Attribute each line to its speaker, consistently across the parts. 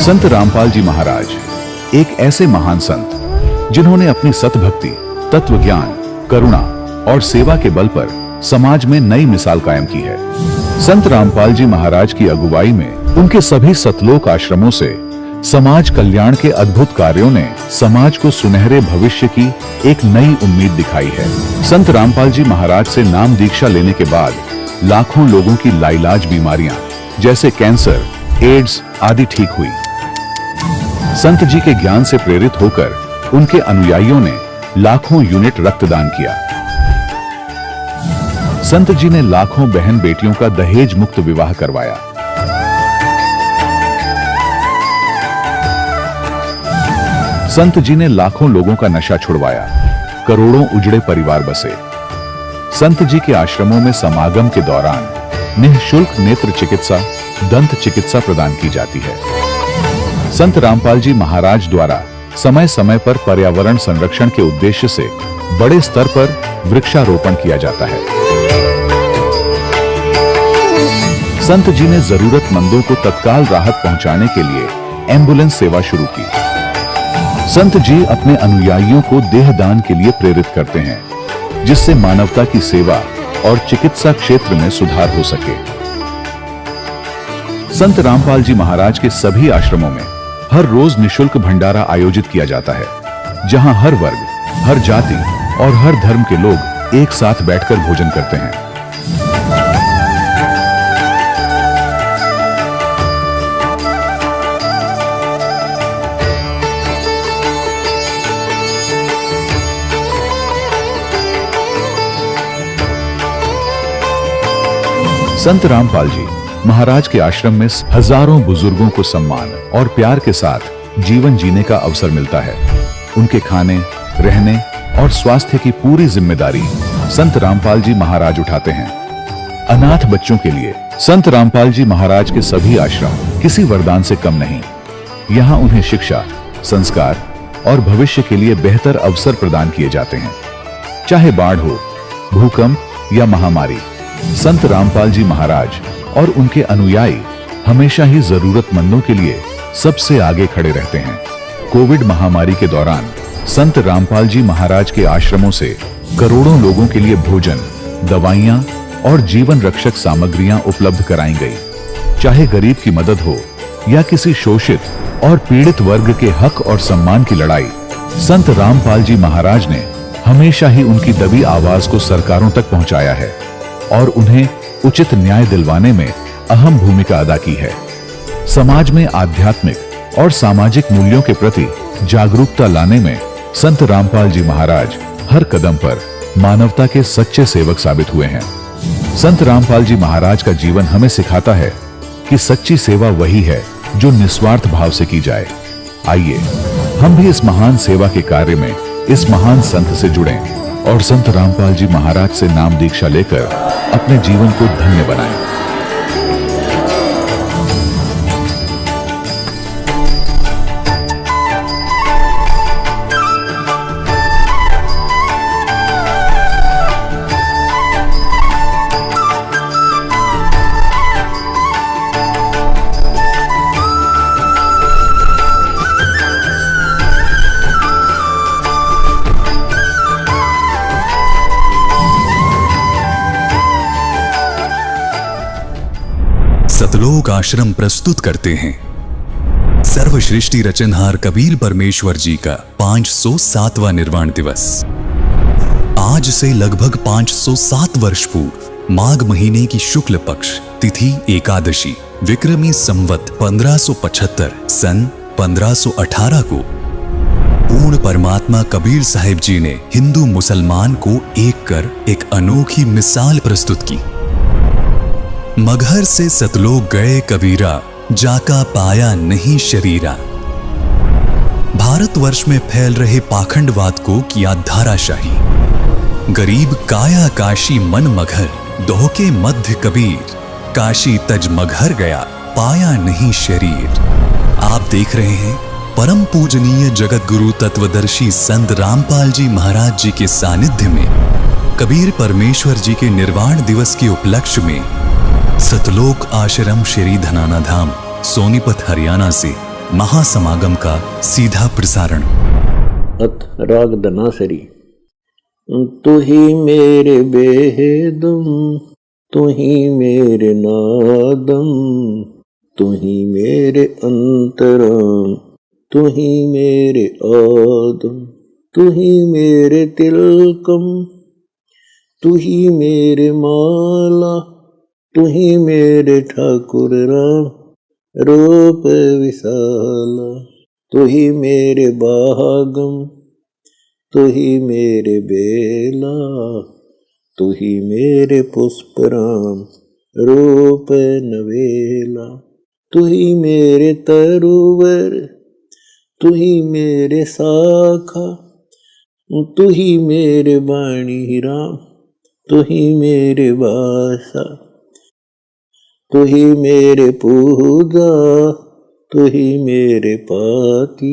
Speaker 1: संत रामपाल जी महाराज एक ऐसे महान संत जिन्होंने अपनी सतभक्ति, तत्व ज्ञान, करुणा और सेवा के बल पर समाज में नई मिसाल कायम की है। संत रामपाल जी महाराज की अगुवाई में उनके सभी सतलोक आश्रमों से समाज कल्याण के अद्भुत कार्यों ने समाज को सुनहरे भविष्य की एक नई उम्मीद दिखाई है। संत रामपाल जी महाराज से नाम दीक्षा लेने के बाद लाखों लोगों की लाइलाज बीमारियां जैसे कैंसर, एड्स आदि ठीक हुई। संत जी के ज्ञान से प्रेरित होकर उनके अनुयायियों ने लाखों यूनिट रक्तदान किया। संत जी ने लाखों बहन बेटियों का दहेज मुक्त विवाह करवाया। संत जी ने लाखों लोगों का नशा छुड़वाया, करोड़ों उजड़े परिवार बसे। संत जी के आश्रमों में समागम के दौरान निःशुल्क नेत्र चिकित्सा, दंत चिकित्सा प्रदान की जाती है। संत रामपाल जी महाराज द्वारा समय समय पर पर्यावरण संरक्षण के उद्देश्य से बड़े स्तर पर वृक्षारोपण किया जाता है। संत जी ने जरूरतमंदों को तत्काल राहत पहुंचाने के लिए एम्बुलेंस सेवा शुरू की। संत जी अपने अनुयायियों को देहदान के लिए प्रेरित करते हैं, जिससे मानवता की सेवा और चिकित्सा क्षेत्र में सुधार हो सके। संत रामपाल जी महाराज के सभी आश्रमों में हर रोज निःशुल्क भंडारा आयोजित किया जाता है, जहां हर वर्ग, हर जाति और हर धर्म के लोग एक साथ बैठकर भोजन करते हैं। संत रामपाल जी महाराज के आश्रम में हजारों बुजुर्गों को सम्मान और प्यार के साथ जीवन जीने का अवसर मिलता है। उनके खाने, रहने और स्वास्थ्य की पूरी जिम्मेदारी संत रामपाल जी महाराज उठाते हैं। अनाथ बच्चों के लिए संत रामपाल जी महाराज के सभी आश्रम किसी वरदान से कम नहीं। यहाँ उन्हें शिक्षा, संस्कार और भविष्य के लिए बेहतर अवसर प्रदान किए जाते हैं। चाहे बाढ़ हो, भूकंप या महामारी, संत रामपाल जी महाराज और उनके अनुयायी हमेशा ही जरूरतमंदों के लिए सबसे आगे खड़े रहते हैं। कोविड महामारी के दौरान संत रामपाल जी महाराज के आश्रमों से करोड़ों लोगों के लिए भोजन, दवाइयां और जीवन रक्षक सामग्रियां उपलब्ध कराई गई। चाहे गरीब की मदद हो या किसी शोषित और पीड़ित वर्ग के हक और सम्मान की लड़ाई, संत रामपाल जी महाराज ने हमेशा ही उनकी दबी आवाज को सरकारों तक पहुंचाया है और उन्हें उचित न्याय दिलवाने में अहम भूमिका अदा की है। समाज में आध्यात्मिक और सामाजिक मूल्यों के प्रति जागरूकता लाने में संत रामपाल जी महाराज हर कदम पर मानवता के सच्चे सेवक साबित हुए हैं। संत रामपाल जी महाराज का जीवन हमें सिखाता है कि सच्ची सेवा वही है जो निस्वार्थ भाव से की जाए। आइए हम भी इस महान सेवा के कार्य में इस महान संत से जुड़ें और संत रामपाल जी महाराज से नाम दीक्षा लेकर अपने जीवन को धन्य बनाएं।
Speaker 2: सतलोक आश्रम प्रस्तुत करते हैं सर्वश्रेष्ठी रचनहार कबीर परमेश्वर जी का 507वां निर्वाण दिवस। आज से लगभग 507 वर्ष पूर्व माघ महीने की शुक्ल पक्ष तिथि एकादशी विक्रमी संवत 1575 सन 1518 को पूर्ण परमात्मा कबीर साहिब जी ने हिंदू मुसलमान को एक कर एक अनोखी मिसाल प्रस्तुत की। मगहर से सतलोक गए कबीरा, जाका पाया नहीं शरीरा। भारतवर्ष में फैल रहे पाखंडवाद को किया धाराशाही। गरीब काया काशी मन मगहर, दोहके मध्य कबीर। काशी तज मगहर गया, पाया नहीं शरीर। आप देख रहे हैं परम पूजनीय जगत गुरु तत्वदर्शी संत रामपाल जी महाराज जी के सानिध्य में कबीर परमेश्वर जी के निर्वाण दिवस के उपलक्ष्य में सतलोक आश्रम श्री धनाना धाम सोनीपत हरियाणा से महासमागम का सीधा प्रसारण।
Speaker 3: अथ राग धनासरी। तू ही मेरे बेदम, तू ही मेरे नादम, तू ही मेरे अंतराम, तू ही मेरे आदम, तू ही मेरे तिलकम, तू ही मेरे माला, तू ही मेरे ठाकुर राम, रूप विशाला, तू ही मेरे बागम, तू ही मेरे बेला, तू ही मेरे पुष्पराम, रूप नवेला, तू ही मेरे तरुवर, तू ही मेरे शाखा, तू ही मेरे बाणी राम, तू ही मेरे बासा, तू ही मेरे पूजा, तू ही मेरे पाती,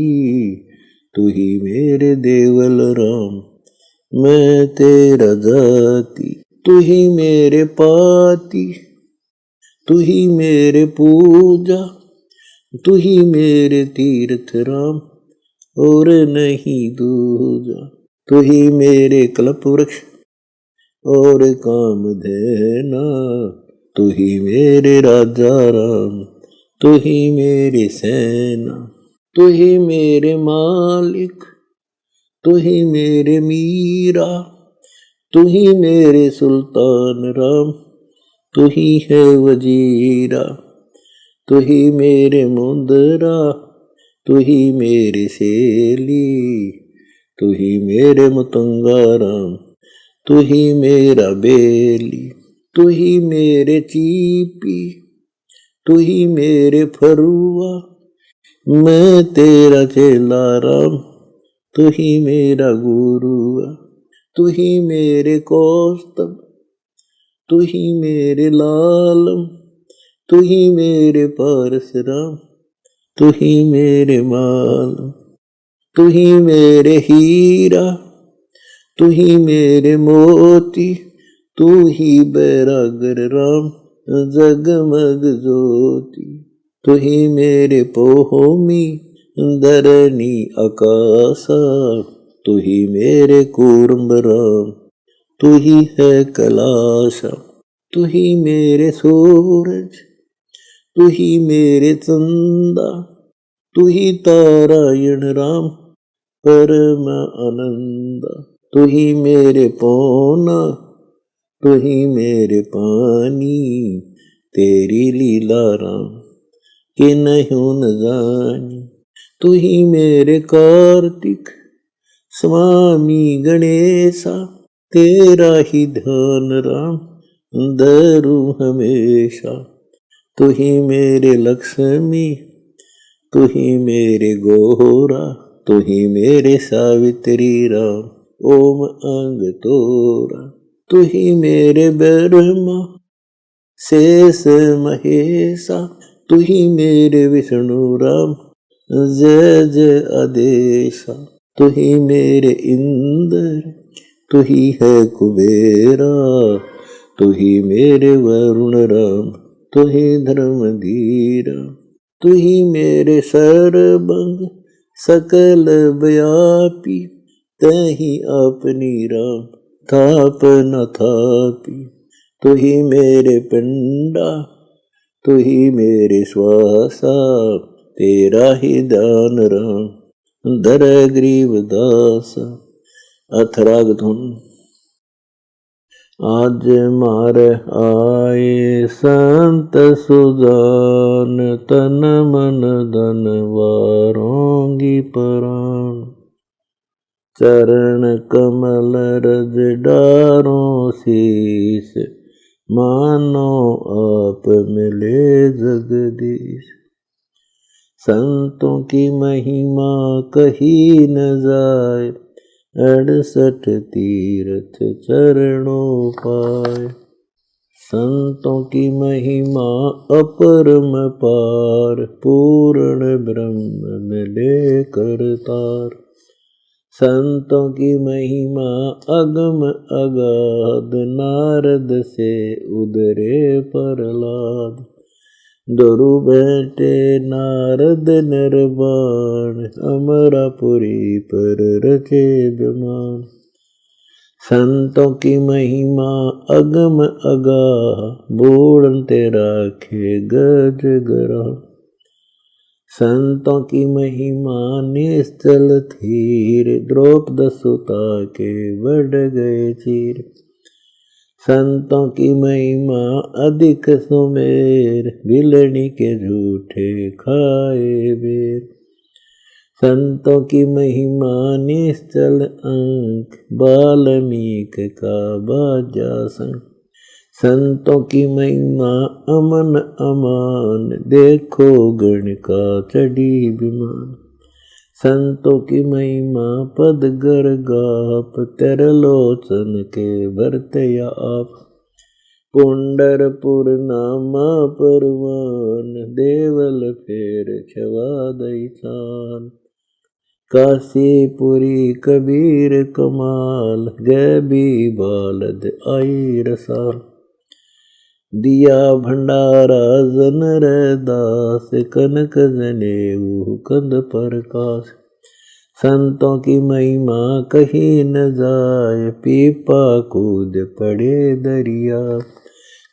Speaker 3: तू ही मेरे देवल राम, मैं तेरा जाति, तू ही मेरे पाती, तू ही मेरे पूजा, तू ही मेरे तीर्थ राम, और नहीं दूजा, तू ही मेरे कल्प वृक्ष और कामधेना, तू ही मेरे राजा राम, तू ही मेरी सेना, तू ही मेरे मालिक, तू ही मेरे मीरा, तू ही मेरे सुल्तान राम, तू ही है वजीरा, तू ही मेरे मुंदरा, तू ही मेरी सेली, तू ही मेरे मुतंगा राम, तू ही मेरा बेली, तू ही मेरे चीपी, तू ही मेरे फरुआ, मैं तेरा चेला राम, तू ही मेरा गुरुआ, तू ही मेरे कौस्तभ, तू ही मेरे लालम, तू ही मेरे पारस राम, तू ही मेरे मालम, तू ही मेरे हीरा, तू ही मेरे मोती, तू ही बैरागर राम, जगमग ज्योति, तू ही मेरे पोहोमी, धरणी आकाशा, तू ही मेरे कूर्म राम, तू ही है कैलाशा, तू ही मेरे सूरज, तू ही मेरे चंदा, तू ही तारायण राम, परम आनंदा, तू ही मेरे पौना, तू ही मेरे पानी, तेरी लीला राम कि नहीं न जानी, तू ही मेरे कार्तिक, स्वामी गणेशा, तेरा ही ध्यान राम धरू हमेशा, तू ही मेरे लक्ष्मी, तू ही मेरे गोरा, तू ही मेरे सावित्री राम, ओम अंग तोरा, तू ही मेरे ब्रह्मा, शेष महेशा, तू ही मेरे विष्णु राम, जय जय आदेशा, तू ही मेरे इंद्र, तू ही है कुबेरा, तू ही मेरे वरुण राम, तू ही धर्मधीरा, तू ही मेरे सर्वंग, सकल व्यापी, तही अपनी राम, थाप न थापी, तू ही मेरे पिंडा, तू ही मेरे श्वासा, तेरा ही दान राम, दर ग्रीव दासा। अथराग धुन। आज मार आए संत सुजान, तन मन धन वारोंगी प्राण, चरण कमल रज डारो शीस, मानो आप मिले जगदीश। संतों की महिमा कही न जाए, 68 तीर्थ चरणों पाए। संतों की महिमा अपरम पार, पूर्ण ब्रह्म मिले करतार। संतों की महिमा अगम अगाध, नारद से उदरे प्रहलाद। दरु बैठे नारद नरबाण, अमरापुरी पर रचे विमान। संतों की महिमा अगम अगाह, बूढ़न ते राखे गज गरा। संतों की महिमा निश्चल थीर, द्रौपद सुता के बढ़ गए चीर। संतों की महिमा अधिक सुमेर, बिलनी के झूठे खाए बेर। संतों की महिमा निश्चल अंक, बाल्मीक का बाजा संग। संतों की महिमा अमन अमान, देखो गण का चढ़ी विमान। संतों की महिमा पद गर गाप, तरलोचन के भरते आप। पुंडरपुर नामा परवान, देवल फेर छवा दई छान। काशीपुरी कबीर कमाल, जय भी बालद आई रसाल। दिया भंडारा जनर दास, कनक जनेऊ कंद प्रकाश। संतों की महिमा कही न जाए, पीपा कूद पड़े दरिया।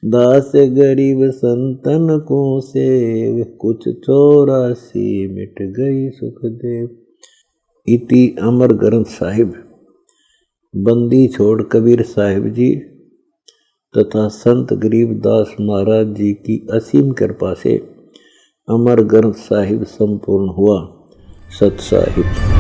Speaker 3: दास गरीब संतन को सेव, कुछ 84 मिट गई सुखदेव। इति अमर ग्रंथ साहिब। बंदी छोड़ कबीर साहिब जी तथा संत गरीबदास महाराज जी की असीम कृपा से अमर ग्रंथ साहिब संपूर्ण हुआ। सत साहिब।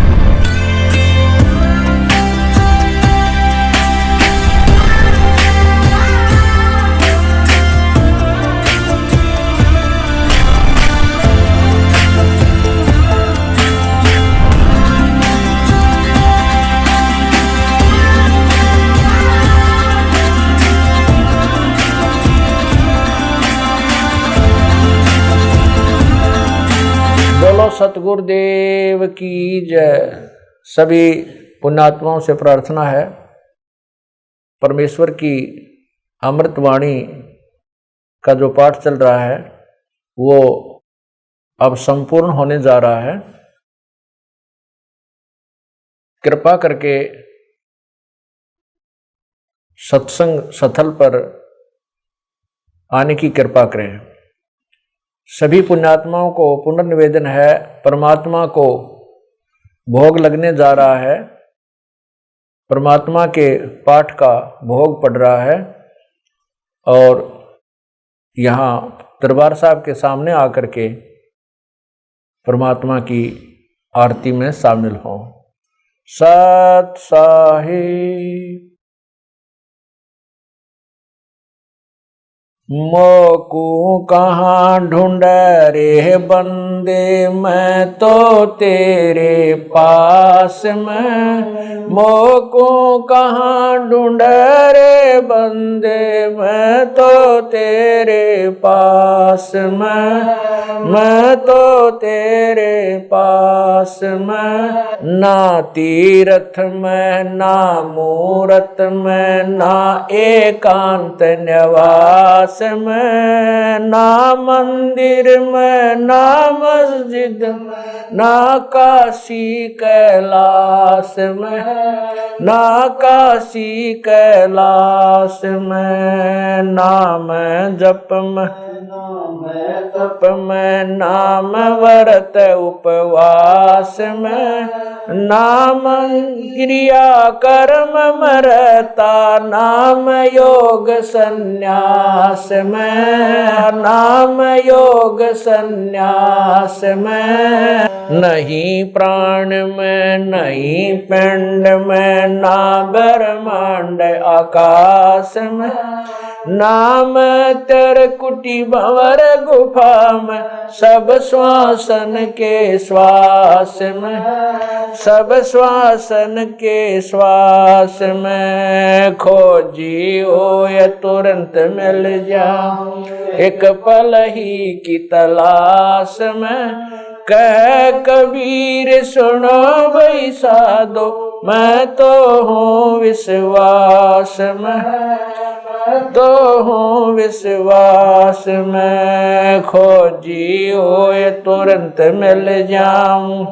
Speaker 4: सतगुरुदेव की जय। सभी पुण्यात्माओं से प्रार्थना है, परमेश्वर की अमृतवाणी का जो पाठ चल रहा है वो अब संपूर्ण होने जा रहा है। कृपा करके सत्संग स्थल पर आने की कृपा करें। सभी पुण्यात्माओं को पुनर्निवेदन है, परमात्मा को भोग लगने जा रहा है, परमात्मा के पाठ का भोग पड़ रहा है और यहाँ दरबार साहब के सामने आकर के परमात्मा की आरती में शामिल हों। सत साहिब। मोकू कहाँ ढूंढ रे बंदे, मैं तो तेरे पास में। मोकू कहाँ ढूंढ रे बंदे, मैं तो तेरे पास में। मैं तो तेरे पास में। ना तीरथ में ना मूरत में, ना एकांत निवास में। ना मंदिर में ना मस्जिद में, ना काशी कैलाश में। ना काशी कैलाश में। नाम जप में तप में, नाम व्रत उपवास में। नाम क्रिया कर्म मरता, नाम योग संन्यास में। नाम योग संन्यास में। नहीं प्राण में नहीं पिंड में, ना ब्रह्मांड आकाश में। नाम तेरे कुटी भंवर गुफा में, सब श्वासन के श्वास में। सब श्वासन के श्वास में। खोजी हो या तुरंत मिल जा, एक पल ही की तलाश में। कह कबीर सुनो भाई साधो, मैं तो हूँ विश्वास में। तो हूँ विश्वास में, खोजी होए तुरंत मिल जाऊं,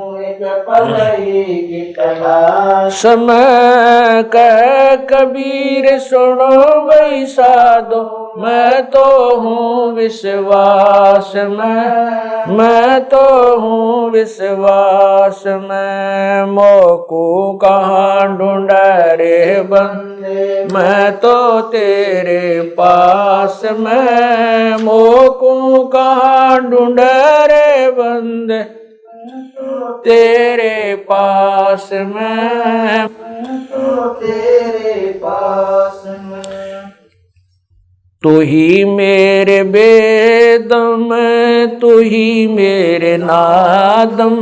Speaker 4: समय कह कबीर सुनो भाई साधो, मैं तो हूँ विश्वास में, मैं तो हूँ विश्वास में, मोको कहाँ ढूंढा रे बंदे, मैं तो तेरे पास में, मोको कहाँ ढूंढा रे बंदे, तेरे पास में, तेरे पास में। तू ही मेरे बेदम, तू ही मेरे नादम,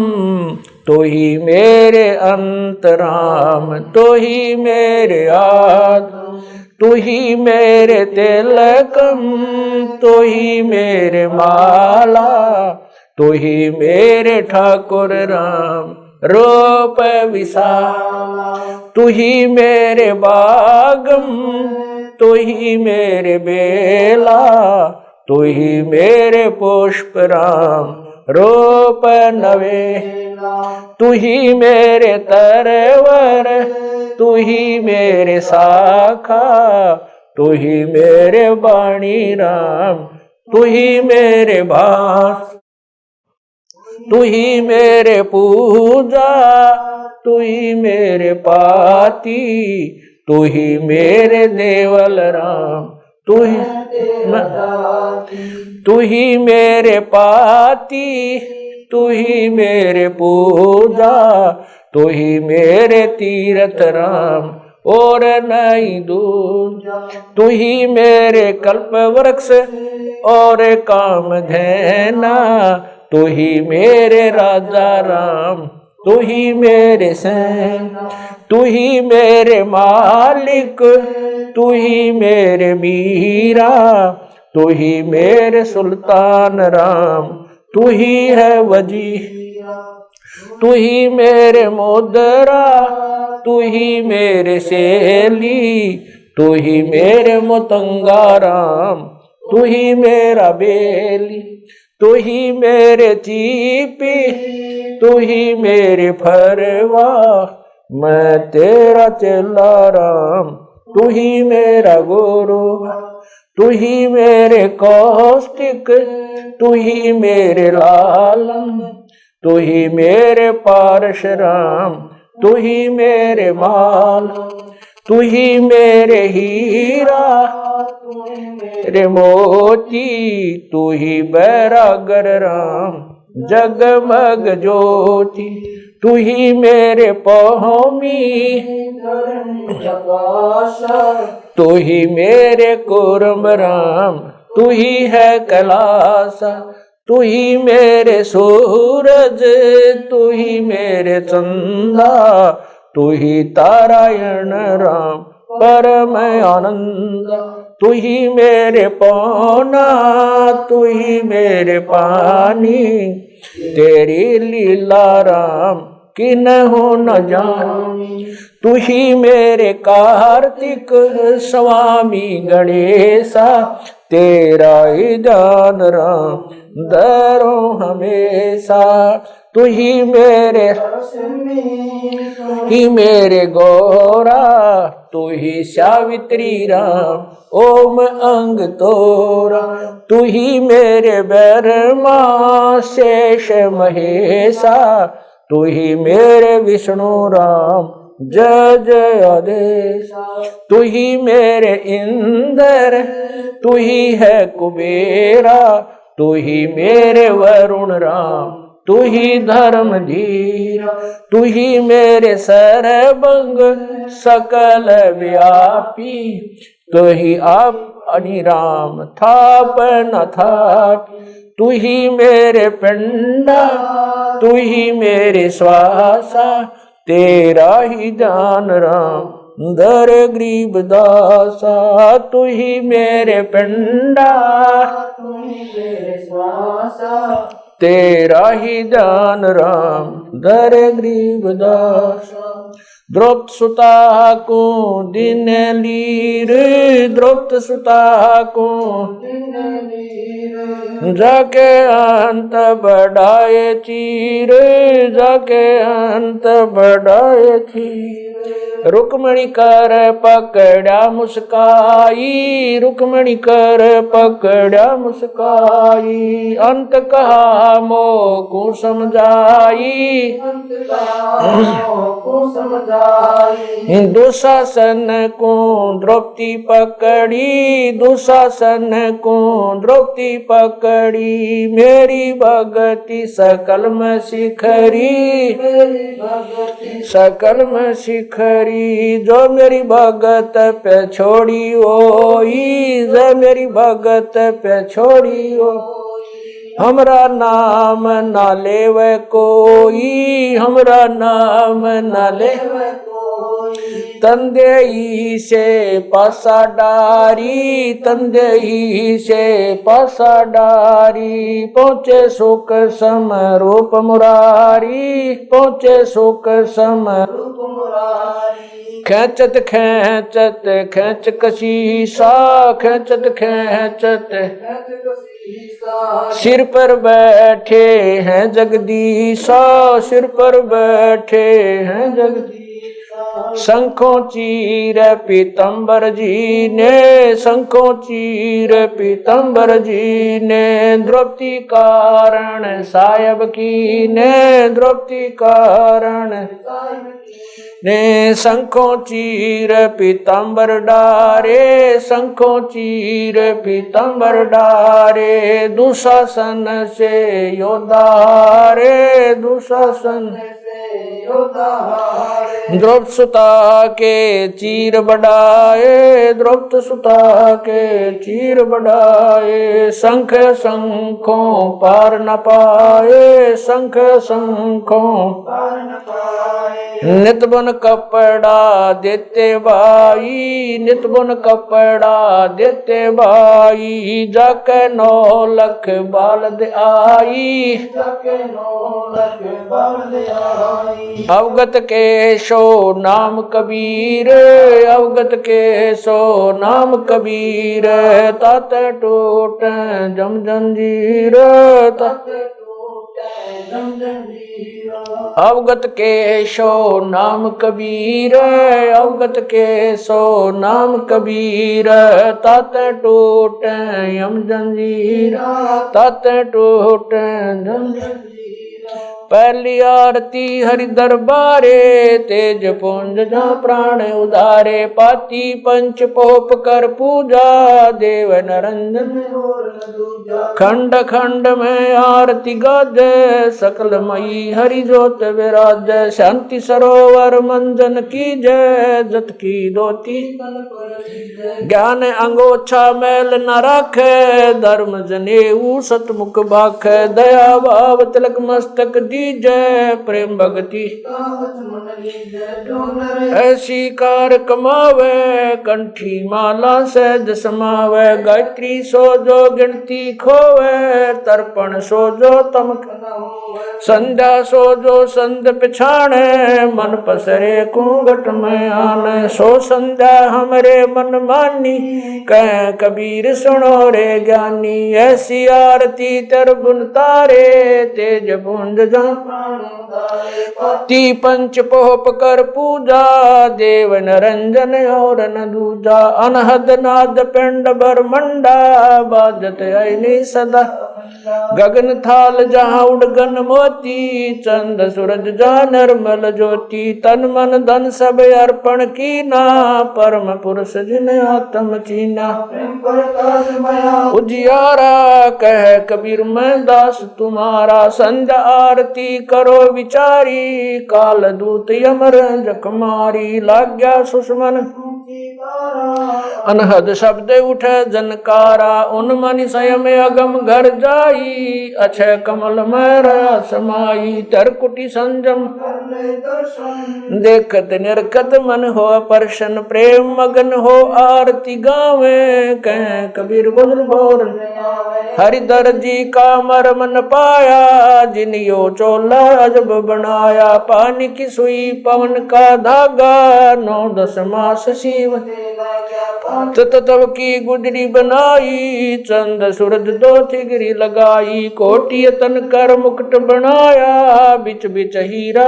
Speaker 4: तू ही मेरे अंतराम, तू ही मेरे आदम, तू ही मेरे तिलकम, तू ही मेरे माला, तू ही मेरे ठाकुर राम रूप विशाला, तू ही मेरे बागम, तू ही मेरे बेला, तू ही मेरे पुष्प राम रूप नवेला, तू ही मेरे तरवर, तू ही मेरे शाखा, तू ही मेरे वाणी राम, तू ही मेरे भास, तू ही मेरे पूजा, तू ही मेरे पाती, तू ही मेरे देवल राम, तू ही मेरे पाती, तू ही मेरे पूजा, तू ही मेरे तीरथ राम और नहीं दूजा, तू ही मेरे कल्प वृक्ष और काम धैना, तू ही मेरे राजा राम, तू ही मेरे सैन, तू ही मेरे मालिक, तू ही मेरे मीरा, तू ही मेरे सुल्तान राम, तू ही है वजीर, तू ही मेरे मोदरा, तू ही मेरे सेली, तू ही मेरे मुतंगा राम, तू ही मेरा बेली, तू ही मेरे चीपी, तू ही मेरे फरवा, मैं तेरा चेला राम, तू ही मेरा गुरु, तू ही मेरे कौष्टिक, तू ही मेरे लालम, तू ही मेरे पारशुराम, तू ही मेरे माल, तू ही मेरे हीरा, मेरे मोती, तू ही बैरागर राम जगमग ज्योति, तू ही मेरे पौमी, तू ही मेरे कुर्म राम, तू ही है कैलासा, तू ही मेरे सूरज, तू ही मेरे चंदा, तू ही तारायण राम परम आनंद, तू ही मेरे पौना, तू ही मेरे पानी, तेरी लीला राम किन्हु न जानी, तू ही मेरे कार्तिक स्वामी गणेशा, तेरा ही जान राम दरो हमेशा, तू ही मेरे गौरा, तू ही सावित्री राम ओम अंग तोरा, तू ही मेरे ब्रह्मा शेष महेशा, तू ही मेरे विष्णु राम जय जय आदेश, तू ही मेरे इंद्र, तू ही है कुबेरा, तू ही मेरे वरुण राम, तू ही धर्म धीरा, तू ही मेरे सर्वंग सकल व्यापी, तू ही आप अनिराम थाप न थाप, तू ही मेरे पिंडा, तू ही मेरे श्वासा, तेरा ही जान राम दर गरीब दासा, तू ही मेरे पिंडा, तू ही मेरे श्वासा, तेरा ही जान राम दर गरीब दासा, द्रौपद सुता को दिन लीर, द्रौपद सुता को जाके अंत बढ़ाए चीर, जाके अंत बढ़ाए चीर। रुक्मणी कर पकड़ा मुस्काई, रुक्मणी कर पकड़ा मुस्काई। अंत कहा मोह को समझाई, दुशासन को द्रौपदी पकड़ी, दुशासन को द्रौपदी पकड़ी। मेरी भगति सकल में शिखरी, सकल में शिखरी। जो मेरी भगत पे छोड़ी होई, जो मेरी भगत पे छोड़ी हो। हमरा नाम ना लेवे कोई, हमरा नाम ना लेवे कोई। तंदेही से पासा डारी, तंदेही से पासा डारी। पहुँचे सुख सम रूप मुरारी, पहुँचे सुख सम रूप मुरारी। खेचत खेचत खेच कशीसा, खेचत खेचत सिर पर बैठे हैं जगदीशा, सिर पर बैठे हैं जगदीशा। शंखों चीर पीतंबर जी ने, शंखों चीर पीतंबर जी ने। द्रौपदी कारण सायब की ने, द्रौपदी कारण ने। शंखों चीर पीतंबर डारे, शंखों चीर पीतंबर डारे। दुशासन से योद्धा हारे, दुशासन से योद्धा हारे। द्रौपद सुता के चीर बढ़ाए, द्रौपद सुता के चीर बढ़ाए। शंख शंखों पार न पाए, शंख शंखों पार न पाए। नित बुन कपड़ा देते भाई, नित बुन कपड़ा देते भाई। जाके 9 लख बालद आई, जाके 9 लख बालद आई। अवगत के सो नाम कबीर, अवगत के सो नाम कबीर। तात टूट जम जंजीर, तात अवगत के सो नाम कबीर, अवगत के सो नाम कबीर। तात टूट यम जंजीर, तात टूट जम जंजीर। पहली आरती हरि दरबारे, तेज पुंज जहाँ प्राण उदारे। पाती पंच पोप कर पूजा, देव नरंजन खंड खंड में आरती गाजे। सकल मई हरि जोत विराज, शांति सरोवर मंजन की जय। जत की दोती ज्ञान अंगोछा मैल न राखे, धर्म जनेऊ सतमुख बाख। दया भाव तिलक मस्तक जय, प्रेम भक्ति ऐसी कार कमावे। कंठी माला सहज समावे, गायत्री सो जो गिनती खोवे। तर्पण सो जो तम संध्या सो जो संध पिछाणे। मन पसरे कुंगट में आने, सो संध्या हमरे मन मानी। कह कबीर सुनो रे ज्ञानी, ऐसी आरती तर गुण तारे। तेज पुंज जा ती पंच पोप कर पूजा, देव नरंजन और न दूजा। अनहद नाद पिंड बरमंडा, बाजत ऐनी सदा। गगन थाल जहाँ उड़गन मोती, चंद सूरज जहाँ निर्मल ज्योति। तन मन धन सब अर्पण कीना, परम पुरुष जिन आत्म चीना। उजियारा कह कबीर मैं दास तुम्हारा। संध्या आरती करो विचारी, काल दूत यमर जख मारी। लाग्या सुषमन अनहद शब्द उठे जनकारा, उन मन संयम अगम घर जाई, अक्षय कमल में रहा समाई, तरकुटी संजम देखत निरखत मन हो प्रसन्न, प्रेम मगन हो आरती गावे, कह कबीर बोल बोर हरिधर जी का मरम न पाया, जिनियो चोला अजब बनाया, पानी की सुई पवन का धागा, 9-10 मास शिव तब की गुजरी बनाई, चंद सूरज 2 थिगरी लगाई, कोटि तन कर मुकुट बनाया, बिच बिच हीरा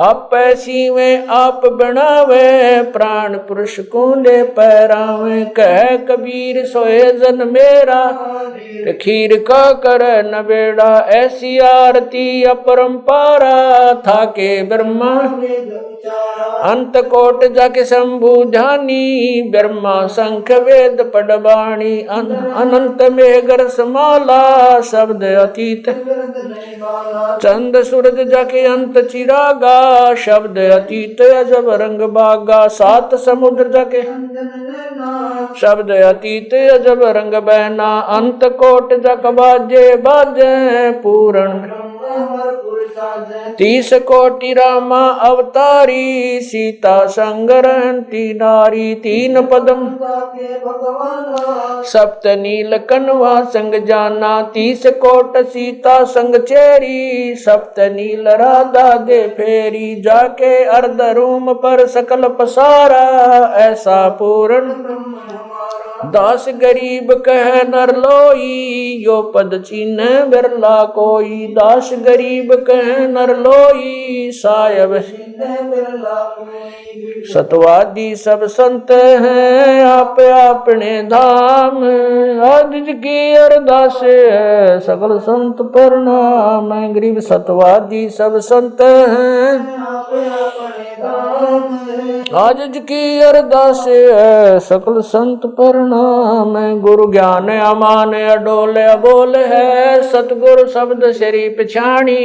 Speaker 4: आप पैसी में आप बनावे, प्राण पुरुष को ले पैरावे, कह कबीर सोए जन मेरा, खीर का कर न बेड़ा, ऐसी आरती अपरंपारा, था के ब्रह्मा अंत कोट जाके शंभु ध्यानी, ब्रह्मा शंख वेद पडबाणी, अनंत मेघर समाला, शब्द अतीत चंद सूरज जाके अंत चिरागा, शब्द अतीत अजब रंग बागा, 7 समुद्र जाके शब्द अतीत अजब रंग बहना, अंत कोट जक बाजे बाजे, पूर्ण 30 कोटि रामा अवतारी, सीता संग रहती नारी, 3 पदम सप्त नील कनवा संग जाना, 30 कोट सीता संग चेरी, सप्त नील राधा दे फेरी, जाके अर्ध रूम पर सकल पसारा, ऐसा पूर्ण 10 गरीब कह नर लोई, यो पद चीन बिरला कोई, 10 गरीब कह नर लोई, सायब सतवादी सब संत हैं, आप अपने धाम, आज की अरदास है सकल संत प्रणाम, गरीब सतवादी सब संत हैं, आज की अरदास है सकल संत प्रणाम, गुरु ज्ञान अमान अडोल अबोल है, सतगुरु शब्द श्री पिछाणी,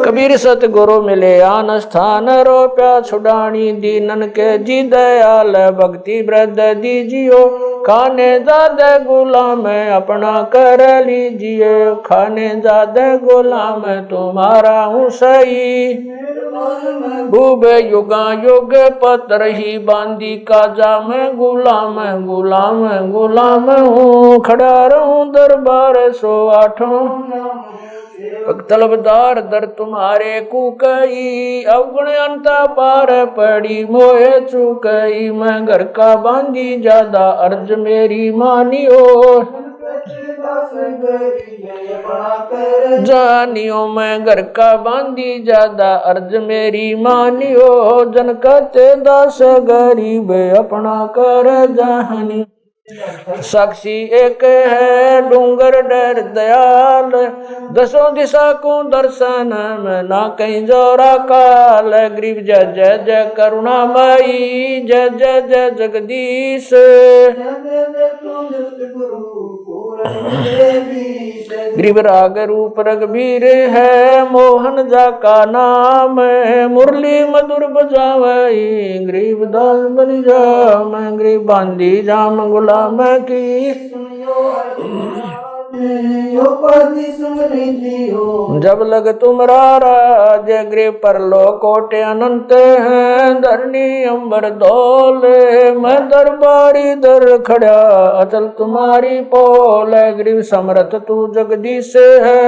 Speaker 4: कबीर सतगुरु मिले आन स्थान, रोप्या छुड़ानी, दीनन के जी दयाल, भक्ति वृद्ध दीजियो, खाने ज्यादा गुलाम अपना कर लीजिए, खाने ज्यादा गुलाम तुम्हारा हूँ सही, भूब युगा युग पत्र ही बांधी, काजा में गुलाम गुलाम गुलाम हूँ, खड़ा रहूं दरबार 108 तलबदार दर तुम्हारे कुकई, अवगुण अंता पार पड़ी मोहे चुकई, मैं घर का बांधी ज्यादा अर्ज मेरी मानियो, जानियो मैं घर का बांधी ज्यादा अर्ज मेरी मानियो, जन कहते 10 गरीब अपना कर जानी, साक्षी एक है डूंगर डर दयाल, 10 दिशा को दर्शन में ना कहीं जोरा काल, गरीब जय जय जय करुणामयी, जय जय जय जगदीश, गरीब राग रूप रघुबीर है, मोहन जा का नाम, मुरली मधुर बजावई, गरीब दास बन जा, मैं गरीब बांधी जाम गुलाम की, जब लग तुम्हारा राज, गृह पर लो कोटे अनंत हैं, धरनी अंबर दौले, मैं दरबारी दर खड़ा, अचल तुम्हारी पोल, गृह समर्थ तू जगदीश है,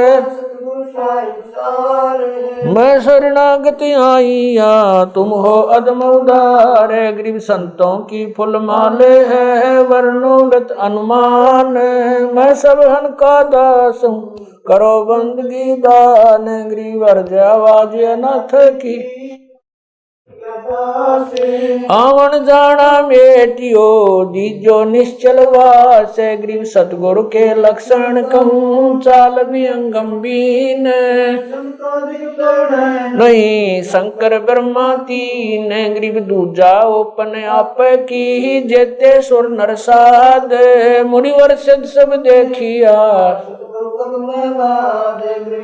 Speaker 4: मैं शरणागति आईया, तुम हो अदम उदार, गरीब संतों की फुल माले है, वर्णोगत अनुमान, मैं सब हन का दास हूँ, करो बंदगी दान, गरीब अर्ज आवाज अनाथ की, आवन जाना मेटियो दीजो निश्चल वास, गरीब सतगुरु के लक्षण कहूँ, चाल भी गंभीर नहीं, शंकर ब्रह्मा तीन, गरीब दूजा ओपन आप की, जेते सुर नरसाद, मुनिवर सिद्ध सब देखिया,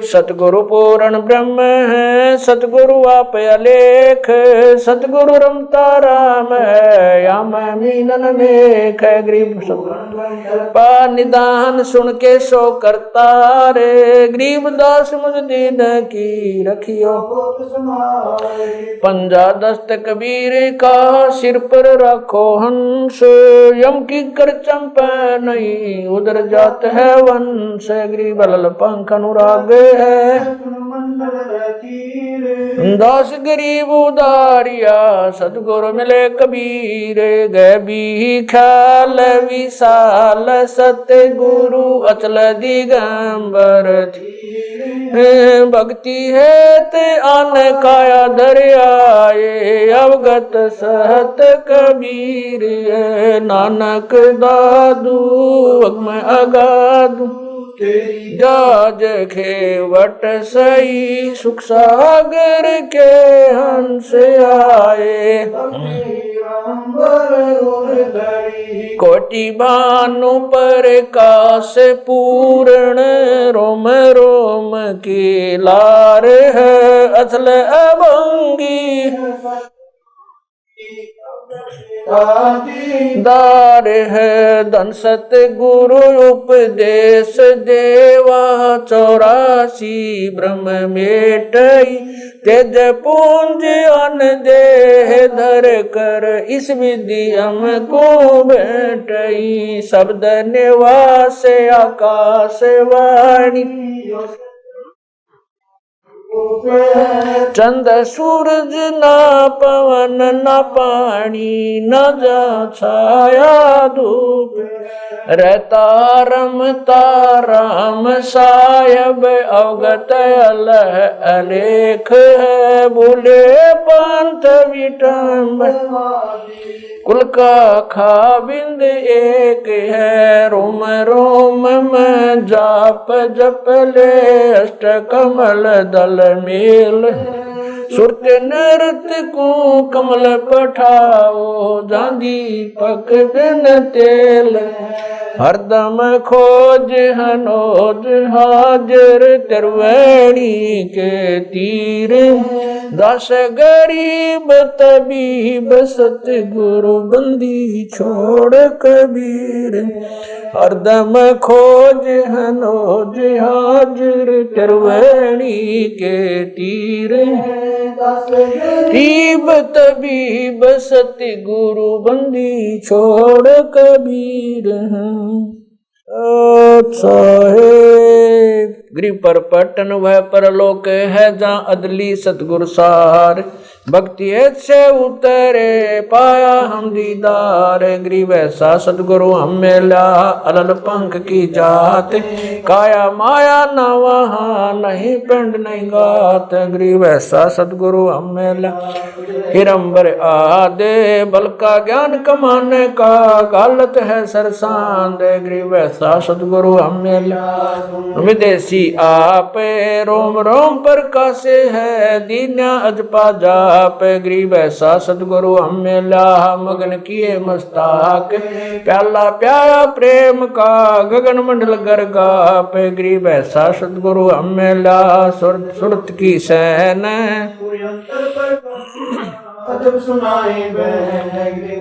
Speaker 4: सतगुरु पूर्ण ब्रह्म है, सतगुरु आप अलेख, सतगुरु रमता राम है, या मैं मीनन मेख। गरीब पा निदान सुन के सो करता रे, गरीब दास मुझ दीन की रखियो। पंजा दस्त कबीर का सिर पर रखो हंस, यम की कर चंप नहीं उधर जात है वंश। गरीब लल पंख अनुराग है, दास गरीब उदारिया, सतगुरु मिले कबीर। गए भी ख्याल विशाल, सतगुरु अचल दिगंबर। भक्ति है ते आन काया दरियाए, अवगत सहत कबीर। नानक दादू मैं अगादू, जाज खेवट सही, सुख सागर के हंस आए। कोटि भानु प्रकाश पूर्ण, रोम रोम की लार है, अचल अभंगी दार है। धन सत गुरु उपदेश देवा, 84 ब्रह्म मेटई। तेज पुंज अन देह धर कर, इस विधि हमको भेटई। शब्द निवास आकाश वाणी, चंद सूरज ना पवन ना पानी, न जा छाया धूप। रहता रमता राम सायब, अवगत अलह अलेख है। भूले पंथ विटम्ब, कुल का खाबिंद एक है। रोम रोम में जाप जप ले, अष्ट कमल दल मेल। सुरत नृत्य को कमल पठाओ, जांदी पक बिन तेल। हरदम खोज हनोज हाजिर, त्रिवेणी के तीर। दास गरीब तबीब, सतगुरु बंदी छोड़ कबीर। हरदम खोज हनोज हाजिर, त्रिवेणी के तीर। गरीब तबीब, सतगुरु बंदी छोड़ कबीर। साहेब गृह पर पटन वह परलोक है, जहाँ अदली सतगुरु सार। भक्ति से उतरे पाया हम दीदार। गरीब ऐसा सतगुरु हम मिला, अलल पंख की जात। काया माया न वहाँ, नहीं पिंड नहीं गात। गरीब ऐसा सतगुरु हम मिला, हिरंबर आदे। बल का ज्ञान कमाने का, गालत है सरसांद। गरीब ऐसा सतगुरु हम मिला, विदेशी आप। रोम रोम प्रकाश है, दीन्या अजपा जाप। गरीब ऐसा सतगुरु हम मिला, मगन किए मस्ताक। प्याला प्याया प्रेम का, गगन मंडल गरगाप। गरीब ऐसा सतगुरु हम मिला, सुरत की सैन।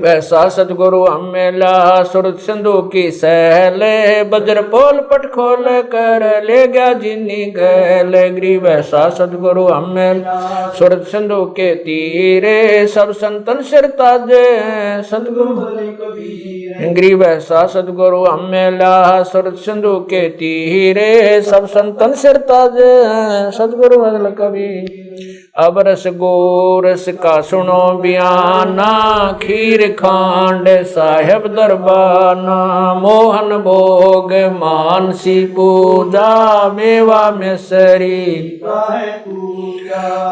Speaker 4: वैसा सतगुरु हम मिला, सुरत सिंधु की सहले। बज्र पोल पट खोल कर, ले गया जिन्नी गैल। गरीब ऐसा सतगुरु हम मिला, सुरत सिंधु के तीरे। सब संतन सिर ताजे, सतगुरु गरीब ऐसा सतगुरु हम मिला, सुरत सिंधु के तीरे। सब संतन सिर ताजे, सतगुरु अगल कबीर। अब रस गोरस का सुनो बयाना, खीर खांड साहेब दरबाना। मोहन भोग मानसी पूजा, मेवा मिसरी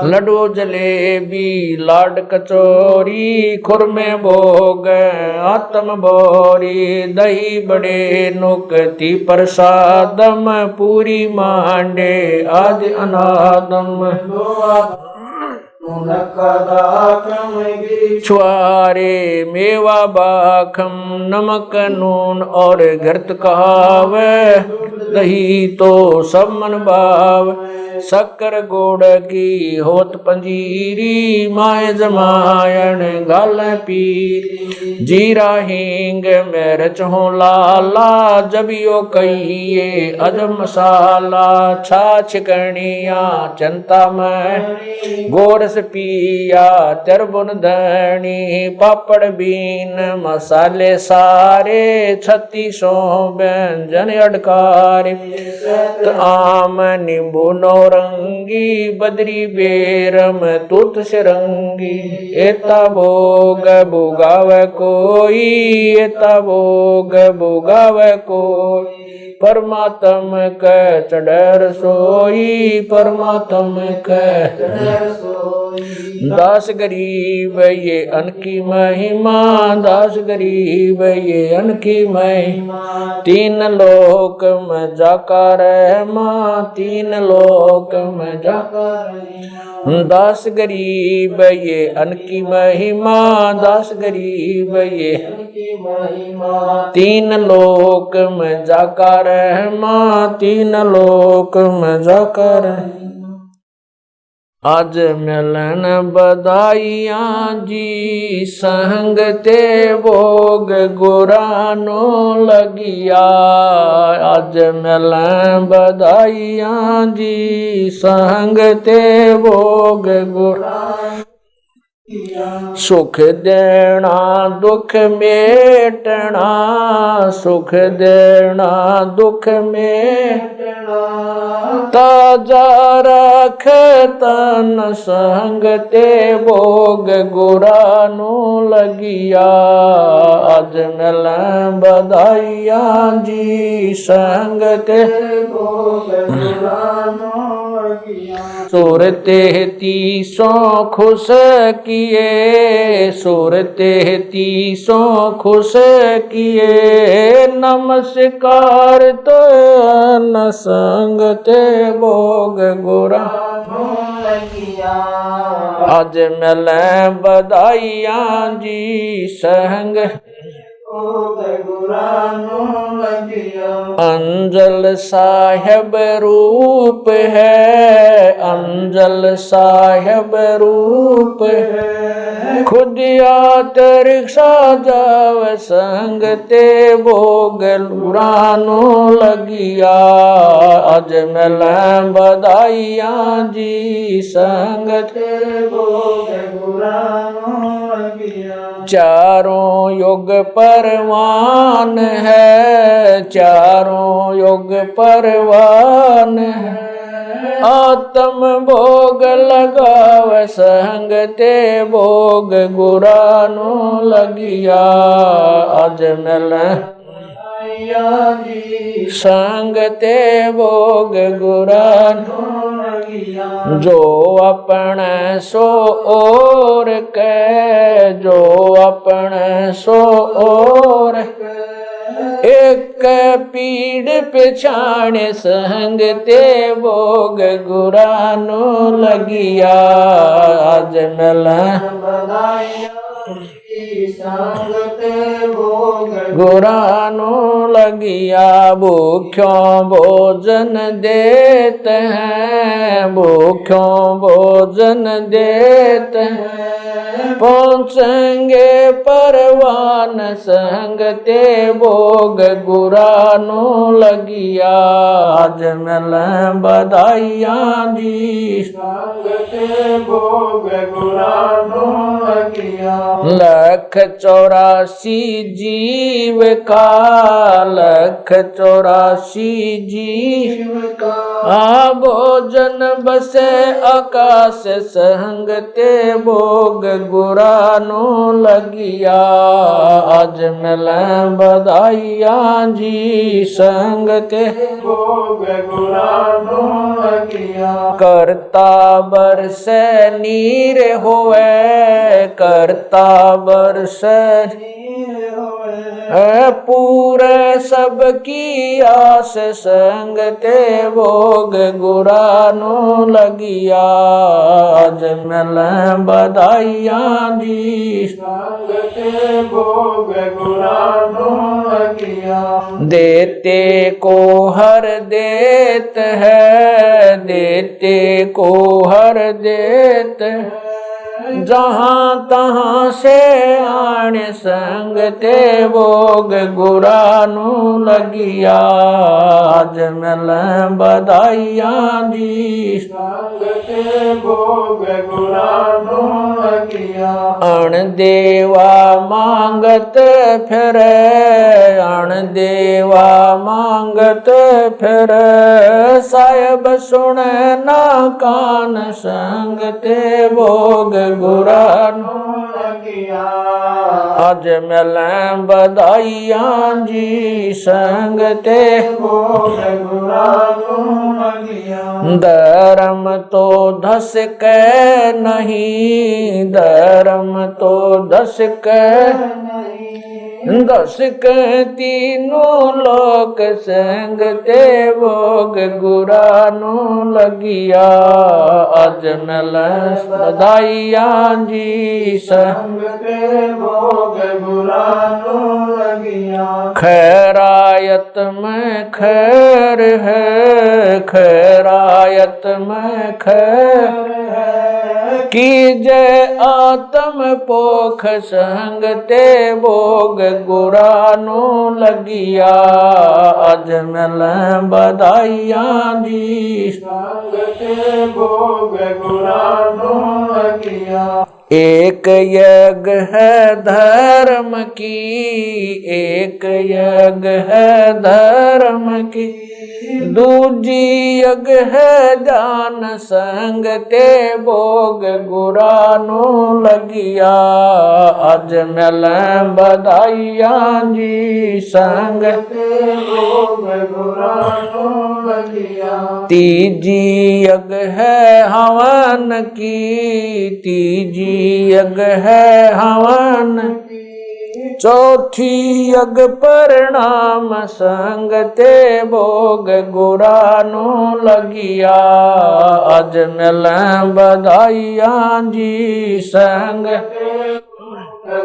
Speaker 4: लड्डू जलेबी लाड कचौरी। खुरमे भोग आत्म बोरी, दही बड़े नुकती प्रसादम। पूरी मांडे आज अनादम, छुआरे मेवा बाखम नमक नून और घृत कहावे, दही तो सब मन भाव, शक्कर गुड़ की होत पंजीरी, माए जमायन गाल पीर, जीरा हींग में रचो लाला, जबियो कहिए अजब मसाला, छाछ कणिया चंता में, गोरस पिया तिरबुन धनी, पापड़ बीन मसाले सारे, 36 व्यंजन अडकारे, आम नींबू नौरंगी, बदरी बेरम तुत सिरंगी, एता भोग भोगाव कोई, एता भोग भोगाव कोई, परमात्म क चढ़ सोई, परमात्म क दास गरीब ये अनकी महिमा, दास गरीब ये अनकी महिमा, 3 लोक में जाकर माँ, 3 लोक में जाकर, दास गरीब ये अनकी महिमा, दास गरीब ये अनकी महिमा, 3 लोक में जाकर माँ, 3 लोक में जाकर। आज मिलन बधाइयाँ जी, संग ते भोग गुरानो लगिया, आज मिलन बधाइयाँ जी, संग ते भोग गुरानो, सुख देना दुख मेटना, सुख देना दुख मेटना, ताजा रख तन संग ते भोग गुरानो लगिया, आज मिलन बधाइयाँ जी, संग ते भोग गुरानो लगिया, सुरते 30 खुश किए, सुरते 30 खुश किए, नमस्कार तो न संग ते भोग गुरानो लगिया, आज मिलन बधाइयाँ जी, संग अंजल साहेब रूप है, अंजल साहेब रूप है, खुद यात रिक्शा जाव, संग ते भोग गुरानो लगिया, आज मिलन बधाइयाँ जी, संग ते भोग गुरानो लगिया, चारों युग परवान है, चारों युग परवान है, आत्म भोग लगाव, संग ते भोग गुरानो लगिया, आज मिलन संग ते भोग गुरानो लगिया, जो अपने सो और के, जो अपने सो और एक पीड़ पिछाड़, संग ते भोग गुरानो लगिया, आज मिलन गुरानो लगिया, भूख्यों भोजन देते हैं, भूख्यों भोजन देते हैं, पहुँचेंगे परवान, संग ते भोग गुरानो लगिया, आज मिलन बधाइयाँ जी, संग ते भोग गुरानो लगिया, 184 जीव का, 184 जीव का, भोजन बसे आकाश, संग ते भोग गुरानो लगिया, आज मिलन बधाइयाँ जी, संग ते भोग गुरानो लगिया, करता बरसे नीर होवे, करता बरसे नीर होवे, पूरे सबकी आस संग ते भोग गुरानो लगिया। आज मिल बधाइयां जी संग ते भोग गुरानो लगिया। देते को हर देत है, देते को हर देत है, जहाँ तहाँ से आण संग ते भोग गुरानो लगिया। आज मिल बधाइयां जी संग ते भोग गुरानो लगिया। अण देवा मांगत फिर, अण देवा मांगत फिर, साहिब सुन ना कान संग ते भोग गुरानो लगिया। आज मिल बधाइयां जी संग ते भोग गुरानो लगिया। धर्म तो धस के नहीं, धर्म तो धस के नहीं, दस के तीनों लोक संग ते भोग गुरानो लगिया। आज मिल बधाइयां जी संग ते भोग गुरानो लगिया। खैरायत में खैर है, खैरायत में खैर है, कीजे आत्म पोख संग ते भोग गुरानो लगिया। आज मिल बधाइयां जी संग ते भोग गुरानो लगिया। एक यज्ञ है धर्म की, एक यज्ञ है धर्म की, दूजी यज्ञ है जान संग ते भोग गुरानो लगिया। आज मिल बधाइयां जी संग ते भोग गुरानो लगिया। तीजी यज्ञ है हवन की, तीजी यज्ञ है हवन की, चौथी यज्ञ परिणाम संग ते भोग गुरानो लगिया। आज मिल बधाइयां जी संग ते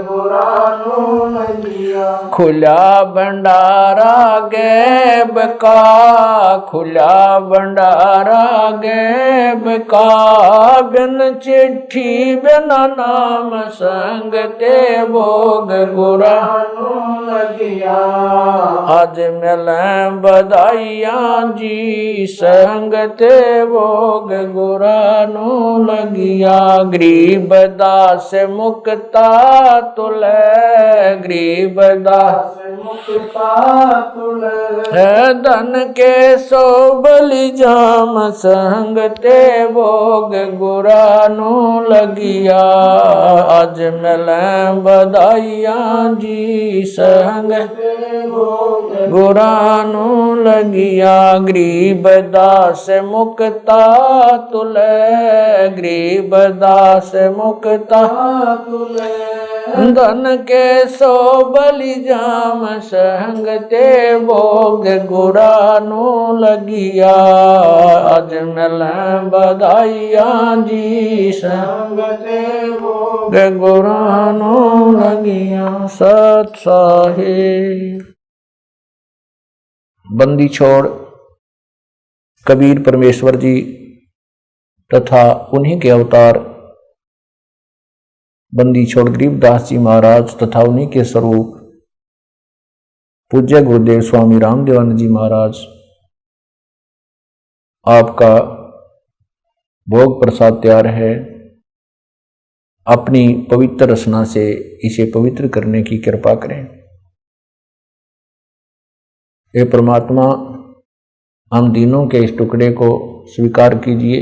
Speaker 4: गुरानो लगिया। खुला भंडारा गैब का, खुला भंडारा गैब का, बिन चिट्ठी बिना नाम संग ते भोग गुरानो लगिया। आज मिल बधाइयां जी संग ते भोग गुरानो लगिया। गरीब दास मुक्ता तुले, गरीब दास मुक्ता तुले, धन के सो बलि जाम संग ते भोग गुरानो लगिया। आज मिल बधाइयां जी संग ते भोग गुरानो लगिया। गरीब दास मुक्ता तुले, गरीब दास मुक्ता तुले, धन के सो बलि जाम संग ते भोग गुरानो लगिया। आज मिल बधाइयां जी संग ते भोग गुरानो लगिया। सत साहिब। बंदी छोड़ कबीर परमेश्वर जी तथा उन्हीं के अवतार बंदी छोड़ गरीबदास जी महाराज तथा उन्हीं के स्वरूप पूज्य गुरुदेव स्वामी रामदेवानंद जी महाराज, आपका भोग प्रसाद तैयार है। अपनी पवित्र रचना से इसे पवित्र करने की कृपा करें। हे परमात्मा, हम दीनों के इस टुकड़े को स्वीकार कीजिए।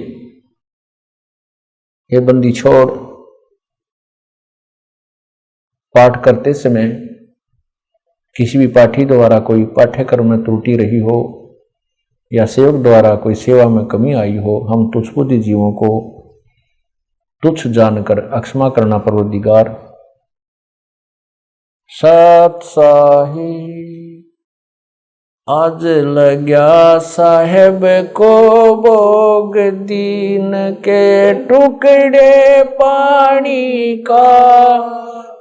Speaker 4: हे बंदी छोड़ पाठ करते समय किसी भी पाठी द्वारा कोई पाठ्यक्रम में त्रुटि रही हो या सेवक द्वारा कोई सेवा में कमी आई हो, हम तुच्छ बुद्धि जीवों को तुच्छ जानकर अक्षमा करना परवरदिगार। सत साहिब। आज लग्या साहेब को भोग दीन के टुकड़े पानी का,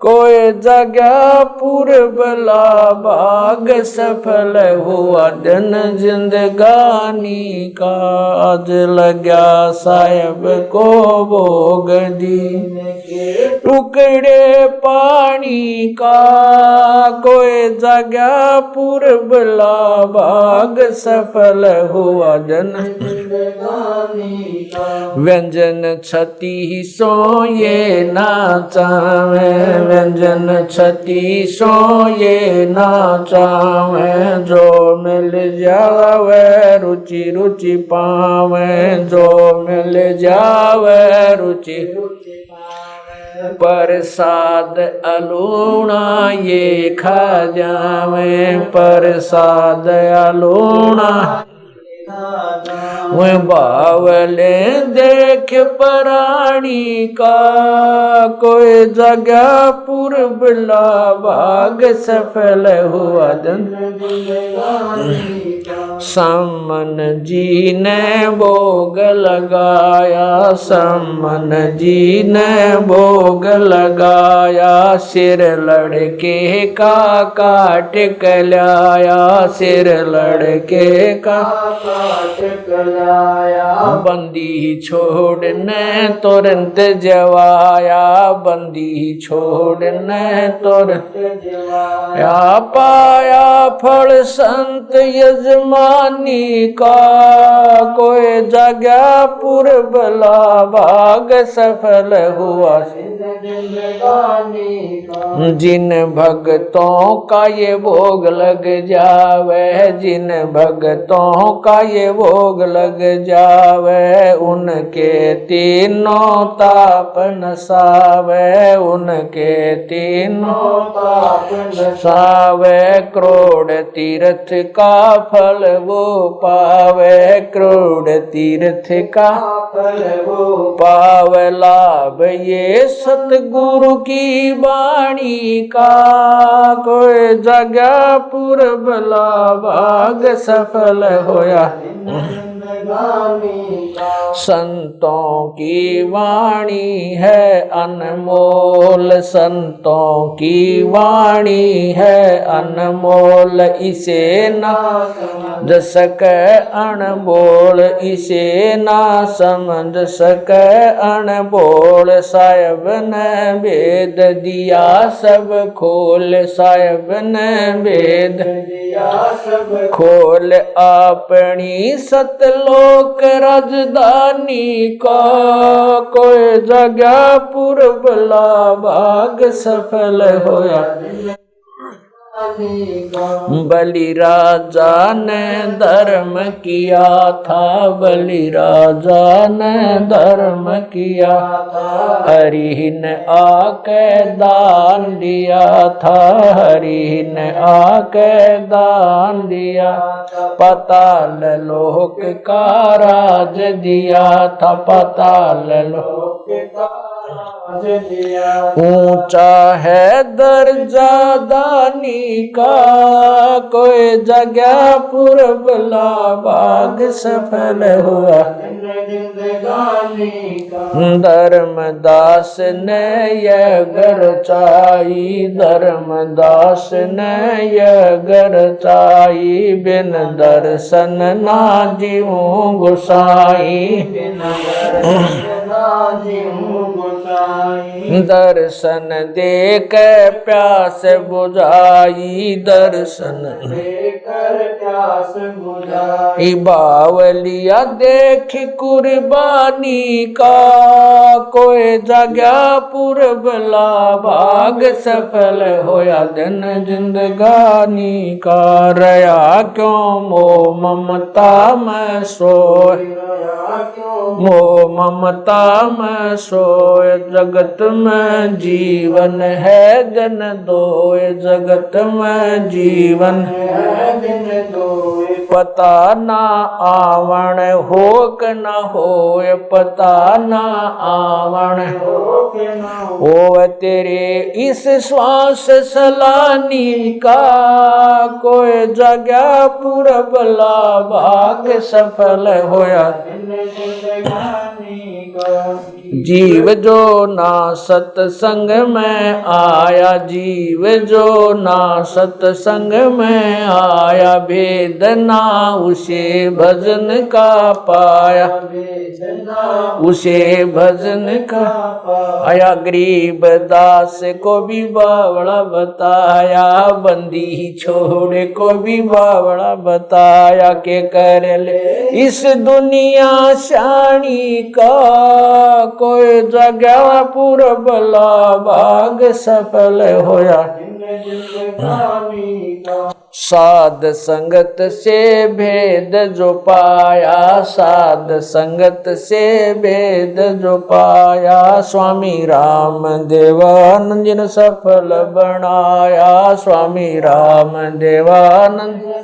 Speaker 4: कोई जगह पूर्वला भाग सफल हुआ दिन जिंदगानी का। आज लग्या साहेब को भोग दीन के टुकड़े पानी का, कोई जगह पूर्वला भाग सफल हुआ जन जिंदगानी का। व्यंजन छती सो ये नाचावे, व्यंजन छती सो ये नाचावे, जो मिल जावे रुचि रुचि पावे, जो मिल जावे रुचि रुचि पावे। प्रसाद अलूणा ये खा जावे, प्रसाद अलूणा वह बावले देख प्राणी का, कोई जगह पूर्वला भाग सफल हुआ दिन। समन जी ने भोग लगाया, समन जी ने भोग लगाया, सिर लड़के का काट कलाया, सिर लड़के का बंदी छोड़ने तुरंत जवाया, बंदी छोड़ने तुरंत जवाया। पाया फल संत यजमानी का, कोई जगह पूर्वला भाग सफल हुआ जिंदगानी का। जिन भक्तों का ये भोग लग जावे, जिन भक्तों का ये भोग लग जावे, उनके तीनों ताप नसावे, उनके तीनों ताप नसावे। करोड़ तीर्थ का फल वो पावे, करोड़ तीर्थ का फल वो पावे। लाभ ये सतगुरु की वाणी का, कोई जगह पूर्वला भाग सफल होया। संतों की वाणी है अनमोल, संतों की वाणी है अनमोल, इसे ना समझ सके अनबोल, इसे ना समझ सके अनबोल। साहिब ने भेद दिया सब खोल, साहिब ने भेद दिया सब खोल। अपनी सतलोक राजधानी का, कोई जगह पूर्वला भाग सफल होया। बलि राजा ने धर्म किया था, बलि राजा ने धर्म किया था, हरि ने आके दान दिया था, हरि ने आके दान दिया। पाताल लोक का राज दिया था, पाताल लोक का ऊंचा है दर्जा दानी का, कोई जगह पूर्वला भाग सफल हुआ धर्मदास ने यह गरचाई, धर्मदास ने यह गरचाई। बिन दर्शन ना जीऊं गोसाई, दर्शन देख प्यास बुझाई, दर्शन देकर प्यास बुझाई। बावलिया देख कुर्बानी का, कोई जगह पूर्वला भाग सफल होया दिन जिंदगानी का। रया क्यों मोह ममता में सोए, मोह ममता में सोए। जगत में जीवन है दिन दोए, जगत में जीवन है दिन दोए। पता ना आवण होक न होय, पता ना आवण होव तेरे इस श्वास सलानी का, कोई जगह पुरबला भाग सफल होया। जीव जो ना सत्संग में आया, जीव जो ना सत्संग में आया, भेद ना उसे भजन का पाया, उसे भजन का आया। गरीब दास को भी बावड़ा बताया, बंदी छोड़ को भी बावड़ा बताया, के कर ले इस दुनिया शानी का, कोई जगह पुरबला भाग सफल होया। साध संगत से भेद जो पाया, साध संगत से भेद जो पाया, स्वामी राम देवानंद सफल बनाया, स्वामी राम देवानंद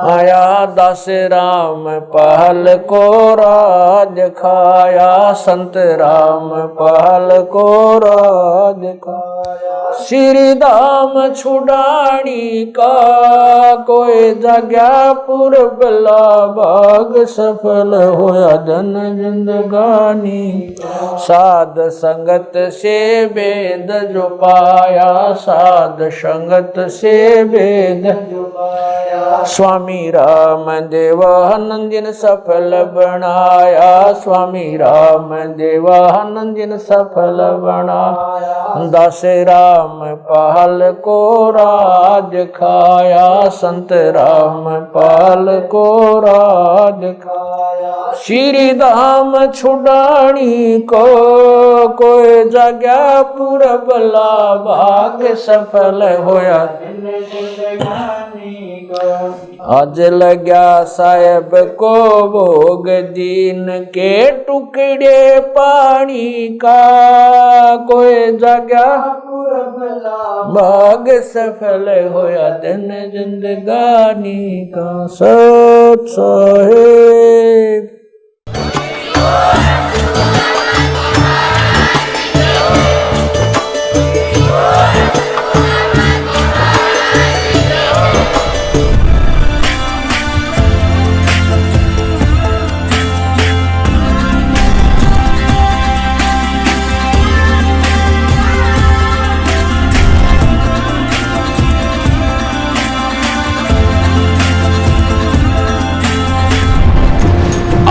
Speaker 4: आया। दास राम पहल को राज खाया, संत राम पहल को राज खाया। श्री धाम छुड़ानी का, कोई जगह पुरबला भाग सफल होया, जन जिंदगानी। साध संगत से भेद जो पाया, साध संगत से भेद जो पाया, स्वामी राम देवानंद सफल बनाया, स्वामी राम देवानंद सफल बनाया। दास राम पहल को राज खाया, संत राम पहल को राज खाया। श्री धाम छुड़ानी को, कोई जगह पुरबला भाग सफल होया। आज लग्या साहेब को भोग, दीन के टुकड़े पानी का, कोई जगह भाग सफल होया, दिन जिंदगानी का। सत साहेब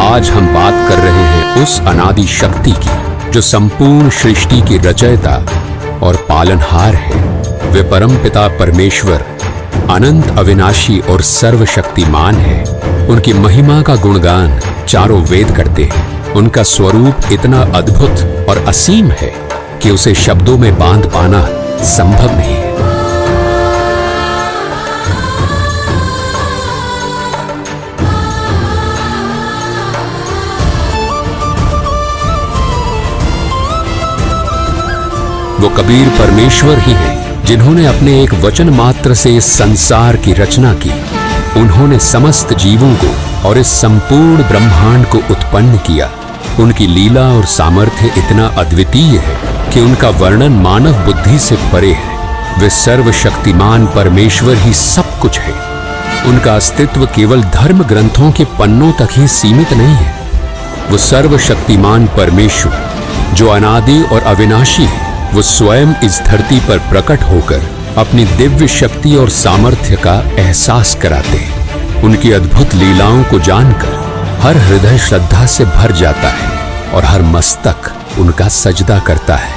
Speaker 5: आज हम बात कर रहे हैं उस अनादि शक्ति की जो संपूर्ण सृष्टि की रचयिता और पालनहार है। वे परमपिता परमेश्वर अनंत अविनाशी और सर्वशक्तिमान है। उनकी महिमा का गुणगान चारों वेद करते हैं। उनका स्वरूप इतना अद्भुत और असीम है कि उसे शब्दों में बांध पाना संभव नहीं है। वो कबीर परमेश्वर ही हैं जिन्होंने अपने एक वचन मात्र से इस संसार की रचना की। उन्होंने समस्त जीवों को और इस संपूर्ण ब्रह्मांड को उत्पन्न किया। उनकी लीला और सामर्थ्य इतना अद्वितीय है कि उनका वर्णन मानव बुद्धि से परे है। वे सर्वशक्तिमान परमेश्वर ही सब कुछ है। उनका अस्तित्व केवल धर्म ग्रंथों के पन्नों तक ही सीमित नहीं है। वो सर्वशक्तिमान परमेश्वर जो अनादि और अविनाशी है, वो स्वयं इस धरती पर प्रकट होकर अपनी दिव्य शक्ति और सामर्थ्य का एहसास कराते हैं। उनकी अद्भुत लीलाओं को जानकर हर हृदय श्रद्धा से भर जाता है और हर मस्तक उनका सजदा करता है।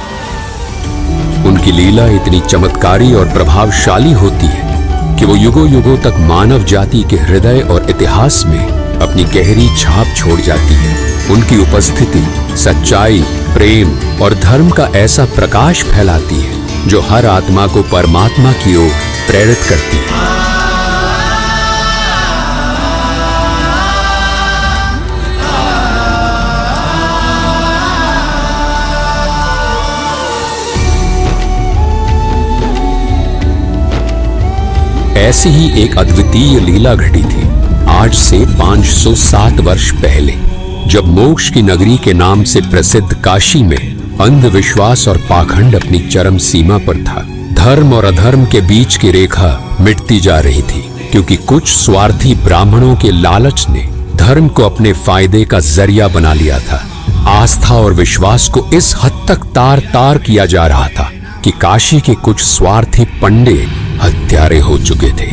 Speaker 5: उनकी लीला इतनी चमत्कारी और प्रभावशाली होती है कि वो युगों युगों तक मानव जाति के हृदय और इतिहास में अपनी गहरी छाप छोड़ जाती है। उनकी उपस्थिति सच्चाई, प्रेम और धर्म का ऐसा प्रकाश फैलाती है जो हर आत्मा को परमात्मा की ओर प्रेरित करती है। ऐसी ही एक अद्वितीय लीला घटी थी आज से 507 वर्ष पहले, जब मोक्ष की नगरी के नाम से प्रसिद्ध काशी में अंधविश्वास और पाखंड अपनी चरम सीमा पर था। धर्म और अधर्म के बीच की रेखा मिटती जा रही थी, क्योंकि कुछ स्वार्थी ब्राह्मणों के लालच ने धर्म को अपने फायदे का जरिया बना लिया था। आस्था और विश्वास को इस हद तक तार तार किया जा रहा था कि काशी के कुछ स्वार्थी पंडे हत्यारे हो चुके थे।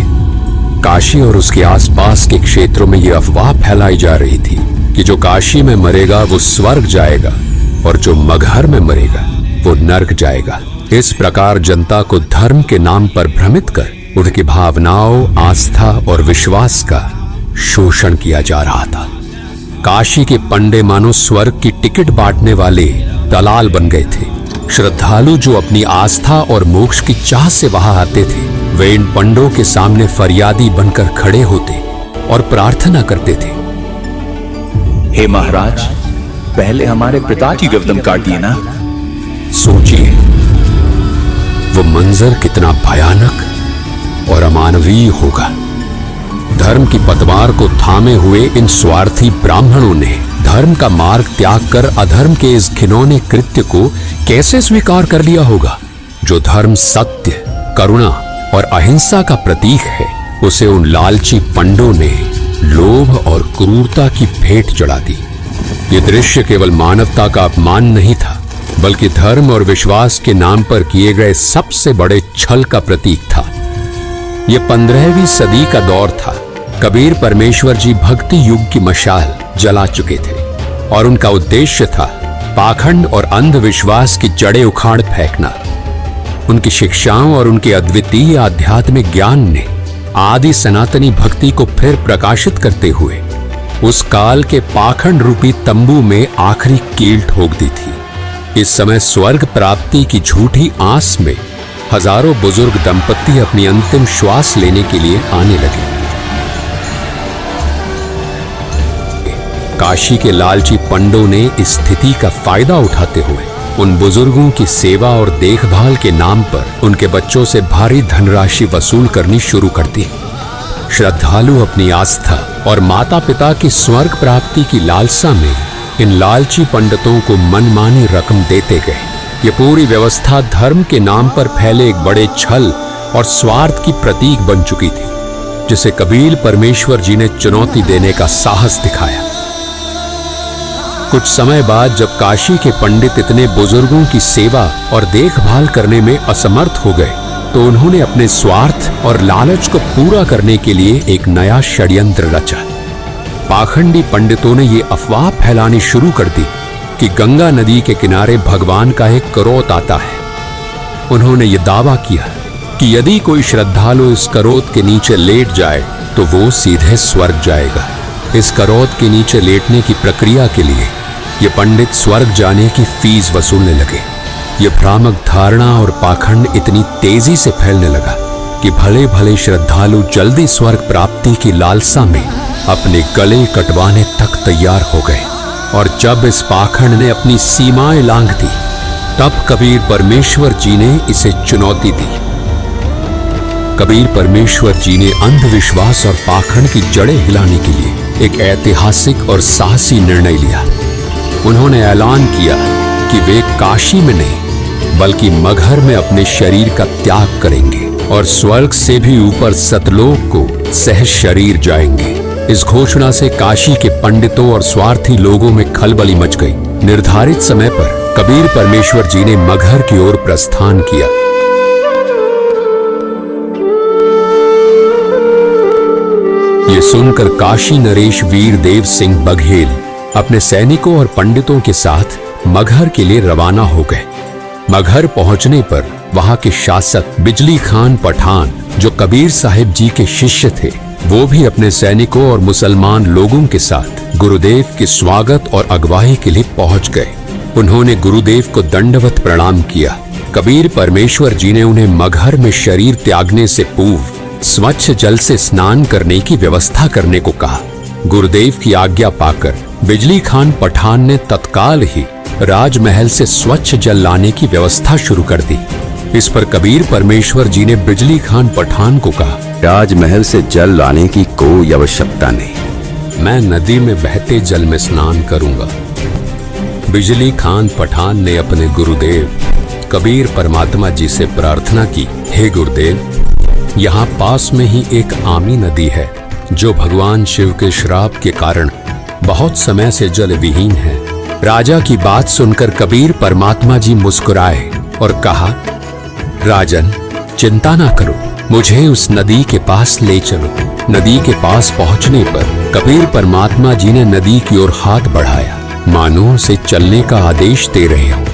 Speaker 5: काशी और उसके आसपास के क्षेत्रों में यह अफवाह फैलाई जा रही थी कि जो काशी में मरेगा वो स्वर्ग जाएगा और जो मगहर में मरेगा वो नर्क जाएगा। इस प्रकार जनता को धर्म के नाम पर भ्रमित कर उनकी भावनाओं, आस्था और विश्वास का शोषण किया जा रहा था। काशी के पंडे मानो स्वर्ग की टिकट बांटने वाले दलाल बन गए थे। श्रद्धालु जो अपनी आस्था और मोक्ष की चाह से वहां आते थे, वे इन पंडों के सामने फरियादी बनकर खड़े होते और प्रार्थना करते थे,
Speaker 6: हे महाराज, पहले हमारे पिता की गर्दन काटिए ना।
Speaker 5: सोचिए वो मंजर कितना भयानक और अमानवीय होगा। धर्म की पतवार को थामे हुए इन स्वार्थी ब्राह्मणों ने धर्म का मार्ग त्याग कर अधर्म के इस घिनौने कृत्य को कैसे स्वीकार कर लिया होगा। जो धर्म सत्य, करुणा और अहिंसा का प्रतीक है, उसे उन लालची पंडों ने लोभ और क्रूरता की भेंट चढ़ा दी। ये दृश्य केवल मानवता का अपमान नहीं था, बल्कि धर्म और विश्वास के नाम पर किए गए सबसे बड़े छल का प्रतीक था। यह 15वीं सदी का दौर था। कबीर परमेश्वर जी भक्ति युग की मशाल जला चुके थे और उनका उद्देश्य था पाखंड और अंधविश्वास की जड़ें उखाड़ फेंकना। उनकी शिक्षाओं और उनके अद्वितीय आध्यात्मिक ज्ञान ने आदि सनातनी भक्ति को फिर प्रकाशित करते हुए उस काल के पाखंड रूपी तंबू में आखिरी कील ठोक दी थी। इस समय स्वर्ग प्राप्ति की झूठी आस में हजारों बुजुर्ग दंपत्ति अपनी अंतिम श्वास लेने के लिए आने लगे। काशी के लालची पंडों ने इस स्थिति का फायदा उठाते हुए उन बुजुर्गों की सेवा और देखभाल के नाम पर उनके बच्चों से भारी धनराशि वसूल करनी शुरू कर दी। श्रद्धालु अपनी आस्था और माता पिता की स्वर्ग प्राप्ति की लालसा में इन लालची पंडितों को मनमानी रकम देते गए। ये पूरी व्यवस्था धर्म के नाम पर फैले एक बड़े छल और स्वार्थ की प्रतीक बन चुकी थी, जिसे कबीर परमेश्वर जी ने चुनौती देने का साहस दिखाया। कुछ समय बाद जब काशी के पंडित इतने बुजुर्गों की सेवा और देखभाल करने में असमर्थ हो गए, तो उन्होंने अपने स्वार्थ और लालच को पूरा करने के लिए एक नया षड्यंत्र रचा। पाखंडी पंडितों ने ये अफवाह फैलानी शुरू कर दी कि गंगा नदी के किनारे भगवान का एक करोत आता है। उन्होंने ये दावा किया कि यदि कोई श्रद्धालु इस करोत के नीचे लेट जाए तो वो सीधे स्वर्ग जाएगा। इस करोत के नीचे लेटने की प्रक्रिया के लिए ये पंडित स्वर्ग जाने की फीस वसूलने लगे। ये भ्रामक धारणा और पाखंड इतनी तेजी से फैलने लगा कि भले भले श्रद्धालु जल्दी स्वर्ग प्राप्ति की लालसा में अपने गले कटवाने तक तैयार हो गए। और जब इस पाखंड ने अपनी सीमाएं लांघ दी, तब कबीर परमेश्वर जी ने इसे चुनौती दी। कबीर परमेश्वर जी ने अंधविश्वास और पाखंड की जड़ें हिलाने के लिए एक ऐतिहासिक और साहसी निर्णय लिया। उन्होंने ऐलान किया कि वे काशी में नहीं बल्कि मगहर में अपने शरीर का त्याग करेंगे और स्वर्ग से भी ऊपर सतलोक को सह शरीर जाएंगे। इस घोषणा से काशी के पंडितों और स्वार्थी लोगों में खलबली मच गई। निर्धारित समय पर कबीर परमेश्वर जी ने मगहर की ओर प्रस्थान किया। ये सुनकर काशी नरेश वीर देव सिंह बघेल अपने सैनिकों और पंडितों के साथ मगहर के लिए रवाना हो गए। मगहर पहुंचने पर वहां के शासक बिजली खान पठान, जो कबीर साहिब जी के शिष्य थे, वो भी अपने सैनिकों और मुसलमान लोगों के साथ गुरुदेव के स्वागत और अगवाई के लिए पहुंच गए। उन्होंने गुरुदेव को दंडवत प्रणाम किया। कबीर परमेश्वर जी ने उन्हें मगहर में शरीर त्यागने से पूर्व स्वच्छ जल से स्नान करने की व्यवस्था करने को कहा। गुरुदेव की आज्ञा पाकर बिजली खान पठान ने तत्काल ही राजमहल से स्वच्छ जल लाने की व्यवस्था शुरू कर दी। इस पर कबीर परमेश्वर जी ने बिजली खान पठान को कहा,
Speaker 7: राजमहल से जल लाने की कोई आवश्यकता नहीं।
Speaker 5: मैं नदी में बहते जल में स्नान करूंगा। बिजली खान पठान ने अपने गुरुदेव कबीर परमात्मा जी से प्रार्थना की, हे गुरुदेव, यहाँ पास में ही एक आमी नदी है जो भगवान शिव के श्राप के कारण बहुत समय से जल विहीन है। राजा की बात सुनकर कबीर परमात्मा जी मुस्कुराए और कहा, राजन, चिंता ना करो, मुझे उस नदी के पास ले चलो। नदी के पास पहुंचने पर कबीर परमात्मा जी ने नदी की ओर हाथ बढ़ाया, मानो उसे चलने का आदेश दे रहे हो।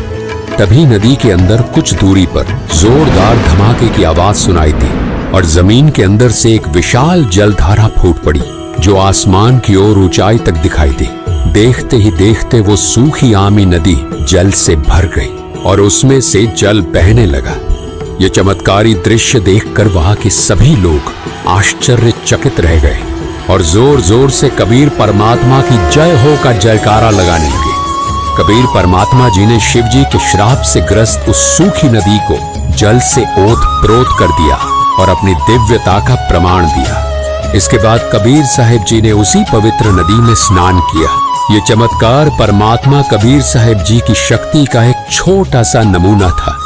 Speaker 5: तभी नदी के अंदर कुछ दूरी पर जोरदार धमाके की आवाज सुनाई दी और जमीन के अंदर से एक विशाल जलधारा फूट पड़ी जो आसमान की ओर ऊंचाई तक दिखाई दी। देखते ही देखते वो सूखी आमी नदी जल से भर गई और उसमें से जल बहने लगा। ये चमत्कारी दृश्य देखकर वहां के सभी लोग आश्चर्यचकित रह गए और जोर जोर से कबीर परमात्मा की जय हो का जयकारा लगाने लगे। कबीर परमात्मा जी ने शिव जी के श्राप से ग्रस्त उस सूखी नदी को जल से ओत प्रोत कर दिया और अपनी दिव्यता का प्रमाण दिया। इसके बाद कबीर साहिब जी ने उसी पवित्र नदी में स्नान किया। ये चमत्कार परमात्मा कबीर साहिब जी की शक्ति का एक छोटा सा नमूना था।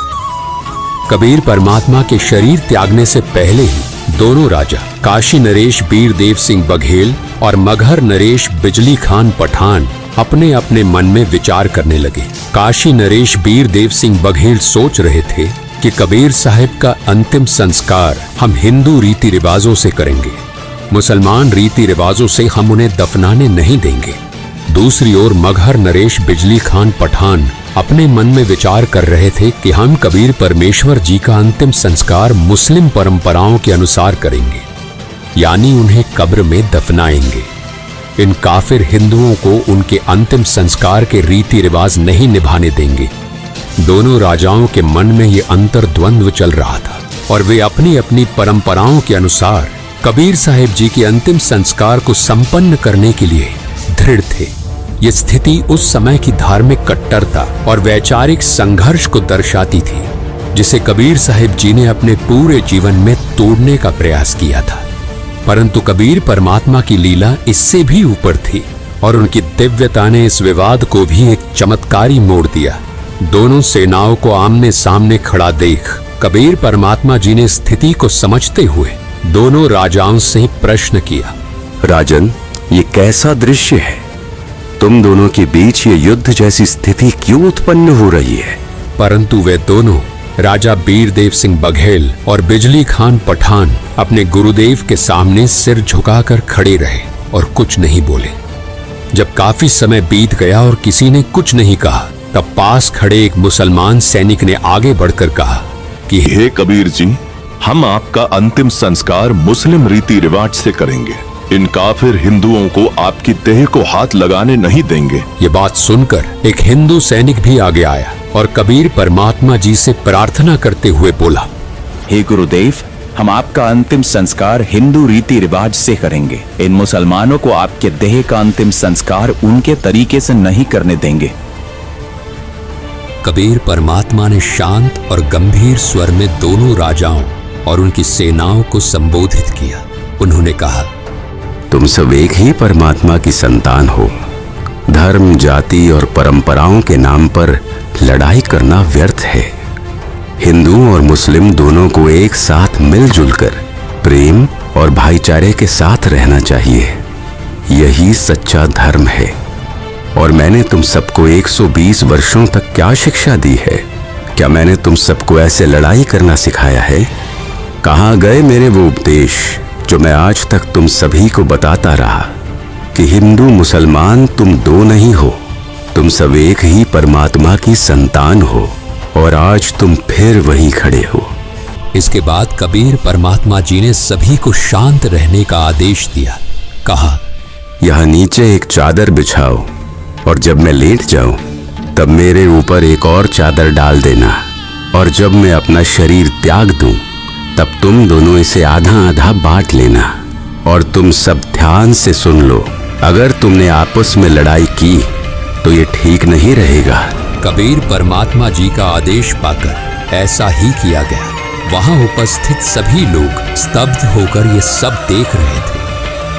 Speaker 5: कबीर परमात्मा के शरीर त्यागने से पहले ही दोनों राजा काशी नरेश बीर देव सिंह बघेल और मगहर नरेश बिजली खान पठान अपने अपने मन में विचार करने लगे। काशी नरेश बीर देव सिंह बघेल सोच रहे थे कि कबीर साहिब का अंतिम संस्कार हम हिंदू रीति रिवाजों से करेंगे, मुसलमान रीति रिवाजों से हम उन्हें दफनाने नहीं देंगे। दूसरी ओर मगहर नरेश बिजली खान पठान अपने मन में विचार कर रहे थे कि हम कबीर परमेश्वर जी का अंतिम संस्कार मुस्लिम परंपराओं के अनुसार करेंगे, यानी उन्हें कब्र में दफनाएंगे। इन काफिर हिंदुओं को उनके अंतिम संस्कार के रीति रिवाज नहीं निभाने देंगे। दोनों राजाओं के मन में ये अंतर्द्वंद्व चल रहा था और वे अपनी अपनी परंपराओं के अनुसार कबीर साहिब जी के अंतिम संस्कार को संपन्न करने के लिए दृढ़ थे। ये स्थिति उस समय की धार्मिक कट्टरता और वैचारिक संघर्ष को दर्शाती थी, जिसे कबीर साहिब जी ने अपने पूरे जीवन में तोड़ने का प्रयास किया था। परंतु कबीर परमात्मा की लीला इससे भी ऊपर थी और उनकी दिव्यता ने इस विवाद को भी एक चमत्कारी मोड़ दिया। दोनों सेनाओं को आमने सामने खड़ा देख कबीर परमात्मा जी ने स्थिति को समझते हुए दोनों राजाओं से प्रश्न किया,
Speaker 7: राजन, ये कैसा दृश्य है? तुम दोनों के बीच ये युद्ध जैसी स्थिति क्यों उत्पन्न हो रही है?
Speaker 5: परंतु वे दोनों राजा बीर देव सिंह बघेल और बिजली खान पठान अपने गुरुदेव के सामने सिर झुकाकर खड़े रहे और कुछ नहीं बोले। जब काफी समय बीत गया और किसी ने कुछ नहीं कहा, तब पास खड़े एक मुसलमान सैनिक ने आगे बढ़कर कहा कि
Speaker 8: हे कबीर जी, हम आपका अंतिम संस्कार मुस्लिम रीति रिवाज से करेंगे। इन काफिर हिंदुओं को आपकी देह को हाथ लगाने नहीं देंगे।
Speaker 5: ये बात सुनकर एक हिंदू सैनिक भी आगे आया और कबीर परमात्मा जी से प्रार्थना करते हुए बोला,
Speaker 6: हे गुरुदेव, हम आपका अंतिम संस्कार हिंदू रीति रिवाज से करेंगे। इन मुसलमानों को आपके देह का अंतिम संस्कार उनके तरीके से नहीं करने देंगे।
Speaker 5: कबीर परमात्मा ने शांत और गंभीर स्वर में दोनों राजाओं और उनकी सेनाओं को संबोधित किया। उन्होंने कहा,
Speaker 7: तुम सब एक ही परमात्मा की संतान हो। धर्म, जाति और परंपराओं के नाम पर लड़ाई करना व्यर्थ है। हिंदू और मुस्लिम दोनों को एक साथ मिलजुल कर प्रेम और भाईचारे के साथ रहना चाहिए। यही सच्चा धर्म है। और मैंने तुम सबको 120 वर्षों तक क्या शिक्षा दी है? क्या मैंने तुम सबको ऐसे लड़ाई करना सिखाया है? कहाँ गए मेरे वो उपदेश जो मैं आज तक तुम सभी को बताता रहा कि हिंदू मुसलमान तुम दो नहीं हो, तुम सब एक ही परमात्मा की संतान हो। और आज तुम फिर वहीं खड़े हो।
Speaker 5: इसके बाद कबीर परमात्मा जी ने सभी को शांत रहने का आदेश दिया। कहा,
Speaker 7: यहाँ नीचे एक चादर बिछाओ और जब मैं लेट जाऊं तब मेरे ऊपर एक और चादर डाल देना। और जब मैं अपना शरीर त्याग दूं तब तुम दोनों इसे आधा आधा बांट लेना। और तुम सब ध्यान से सुन लो, अगर तुमने आपस में लड़ाई की तो ये ठीक नहीं रहेगा।
Speaker 5: कबीर परमात्मा जी का आदेश पाकर ऐसा ही किया गया। वहां उपस्थित सभी लोग स्तब्ध होकर ये सब देख रहे थे।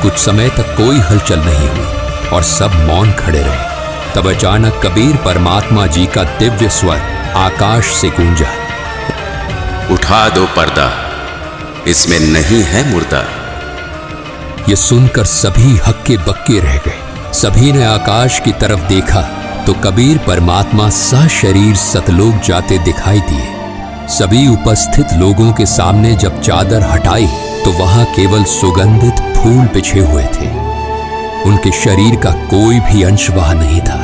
Speaker 5: कुछ समय तक कोई हलचल नहीं हुई और सब मौन खड़े रहे। तब अचानक कबीर परमात्मा जी का दिव्य स्वर आकाश से गूंजा,
Speaker 7: उठा दो पर्दा, इसमें नहीं है मुर्दा।
Speaker 5: ये सुनकर सभी हक्के बक्के रह गए। सभी ने आकाश की तरफ देखा तो कबीर परमात्मा सशरीर सतलोक जाते दिखाई दिए। सभी उपस्थित लोगों के सामने जब चादर हटाई तो वहां केवल सुगंधित फूल बिछे हुए थे। उनके शरीर का कोई भी अंश वहां नहीं था।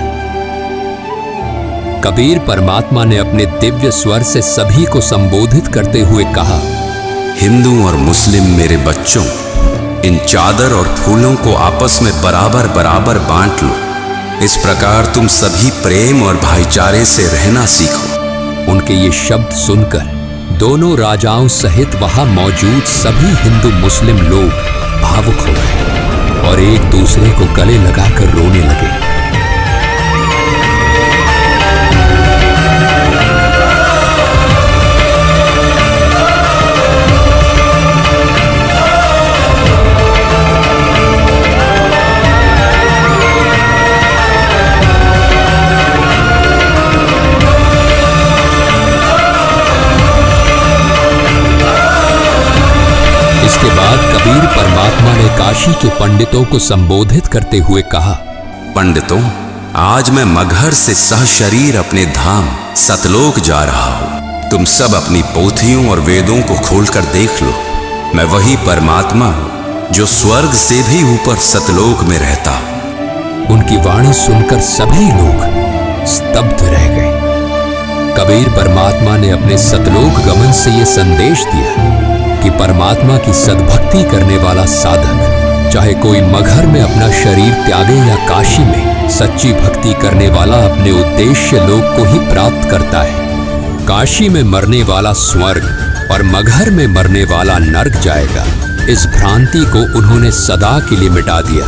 Speaker 5: कबीर परमात्मा ने अपने दिव्य स्वर से सभी को संबोधित करते हुए कहा,
Speaker 7: हिंदू और मुस्लिम मेरे बच्चों, इन चादर और फूलों को आपस में बराबर बराबर बांट लो। इस प्रकार तुम सभी प्रेम और भाईचारे से रहना सीखो।
Speaker 5: उनके ये शब्द सुनकर दोनों राजाओं सहित वहां मौजूद सभी हिंदू मुस्लिम लोग भावुक हो गए और एक दूसरे को गले लगाकर रोने लगे। इसके बाद कबीर परमात्मा ने काशी के पंडितों को संबोधित करते हुए कहा,
Speaker 7: पंडितों, आज मैं मगहर से सहशरीर अपने धाम सतलोक जा रहा हूं। तुम सब अपनी पोथियों और वेदों को खोलकर देख लो। मैं वही परमात्मा हूं जो स्वर्ग से भी ऊपर सतलोक में रहता हूं।
Speaker 5: उनकी वाणी सुनकर सभी लोग स्तब्ध रह गए। कबीर परमात्मा ने अपने सतलोक गमन से यह संदेश दिया कि परमात्मा की सद्भक्ति करने वाला साधक, चाहे कोई मगहर में अपना शरीर त्यागे या काशी में सच्ची भक्ति करने वाला अपने उद्देश्य लोक को ही प्राप्त करता है। काशी में मरने वाला स्वर्ग और मगहर में मरने वाला नरक जाएगा। इस भ्रांति को उन्होंने सदा के लिए मिटा दिया।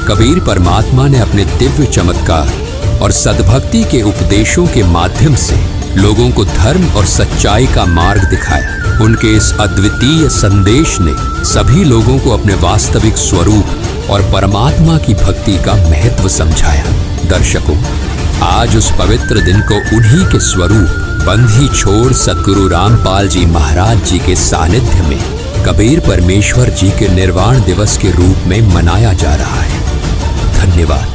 Speaker 5: कबीर परमात्मा ने अपने दिव्य चमत्कार और सद्भक्ति के उपदेशों के माध्यम से लोगों को धर्म और सच्चाई का मार्ग दिखाया। उनके इस अद्वितीय संदेश ने सभी लोगों को अपने वास्तविक स्वरूप और परमात्मा की भक्ति का महत्व समझाया। दर्शकों, आज उस पवित्र दिन को उन्हीं के स्वरूप बंधी छोड़ सद्गुरु रामपाल जी महाराज जी के सानिध्य में कबीर परमेश्वर जी के निर्वाण दिवस के रूप में मनाया जा रहा है। धन्यवाद।